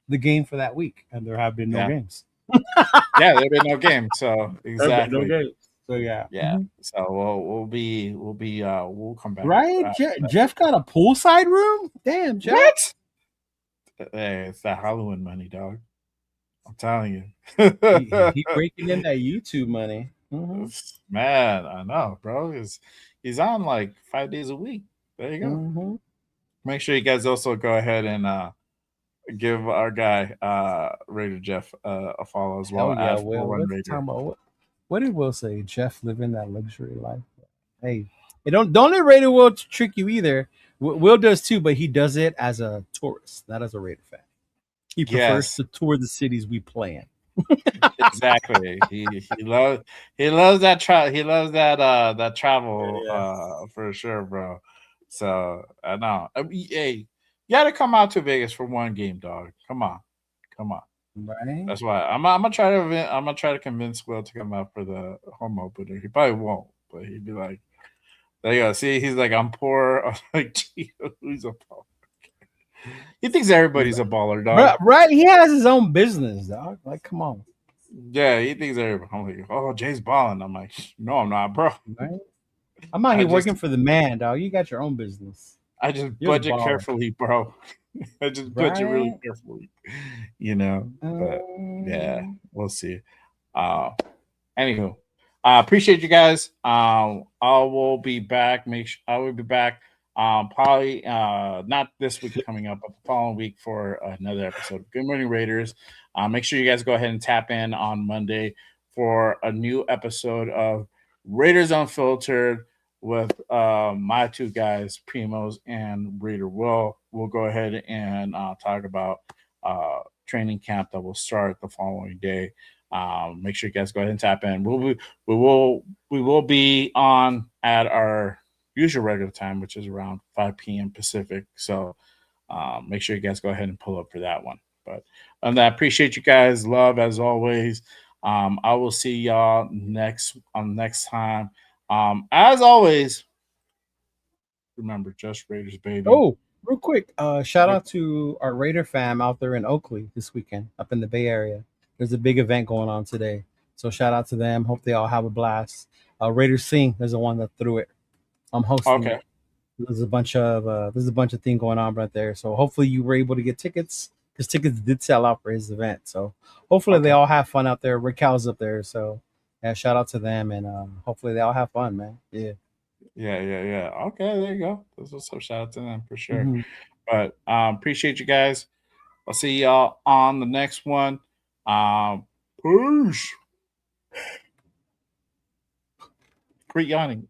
the game for that week, and there have been no games. There have been no games, so exactly. No games. So yeah. So we'll come back. Right? Jeff got a poolside room. Damn, Jeff. What? Hey, it's that Halloween money, dog. I'm telling you. he breaking in that YouTube money. Mm-hmm. Man, I know, bro. He's on like 5 days a week. There you go. Mm-hmm. Make sure you guys also go ahead and give our guy Raider Jeff a follow as well. What did Will say? Jeff living that luxury life. Hey, don't let Raider Will trick you either. Will does too, but he does it as a tourist, not as a Raider fan. He prefers to tour the cities we play in. Exactly. He loves that travel for sure, bro. So I know. Hey, you got to come out to Vegas for one game, dog. Come on. Right. That's why I'm gonna try to convince Will to come out for the home opener. He probably won't, but he'd be like, "There you go. See, he's like, I'm poor." I'm like, who's a baller? He thinks everybody's a baller, dog. Right? He has his own business, dog. Like, come on. Yeah, he thinks everybody. I'm like, oh, Jay's balling. I'm like, no, I'm not, bro. Right? I'm out here working for the man, dog. You got your own business. I just budget carefully, bro. I just budget really carefully, But yeah, we'll see. Anywho, appreciate you guys. I will be back. I will be back. Probably not this week coming up, but the following week for another episode of Good Morning Raiders. Make sure you guys go ahead and tap in on Monday for a new episode of Raiders Unfiltered with my two guys, Primos and Raider Will. We'll go ahead and talk about training camp that will start the following day. Make sure you guys go ahead and tap in. We will be on at our usual regular time, which is around 5 p.m. Pacific. So make sure you guys go ahead and pull up for that one. But on that, appreciate you guys. Love as always. I will see y'all next time. As always, remember, just Raiders, baby. Oh, real quick, shout out to our Raider fam out there in Oakley this weekend, up in the Bay Area. There's a big event going on today, so shout out to them. Hope they all have a blast. Raiders Sing is the one that threw it. I'm hosting. Okay. There's a bunch of thing going on right there. So hopefully you were able to get tickets, because tickets did sell out for his event. So hopefully they all have fun out there. Rick Cal's up there, so yeah, shout out to them, and hopefully they all have fun, man. Yeah. Okay, there you go. Those are shout out to them for sure. Mm-hmm. But appreciate you guys. I'll see y'all on the next one. Peace. Quit yawning.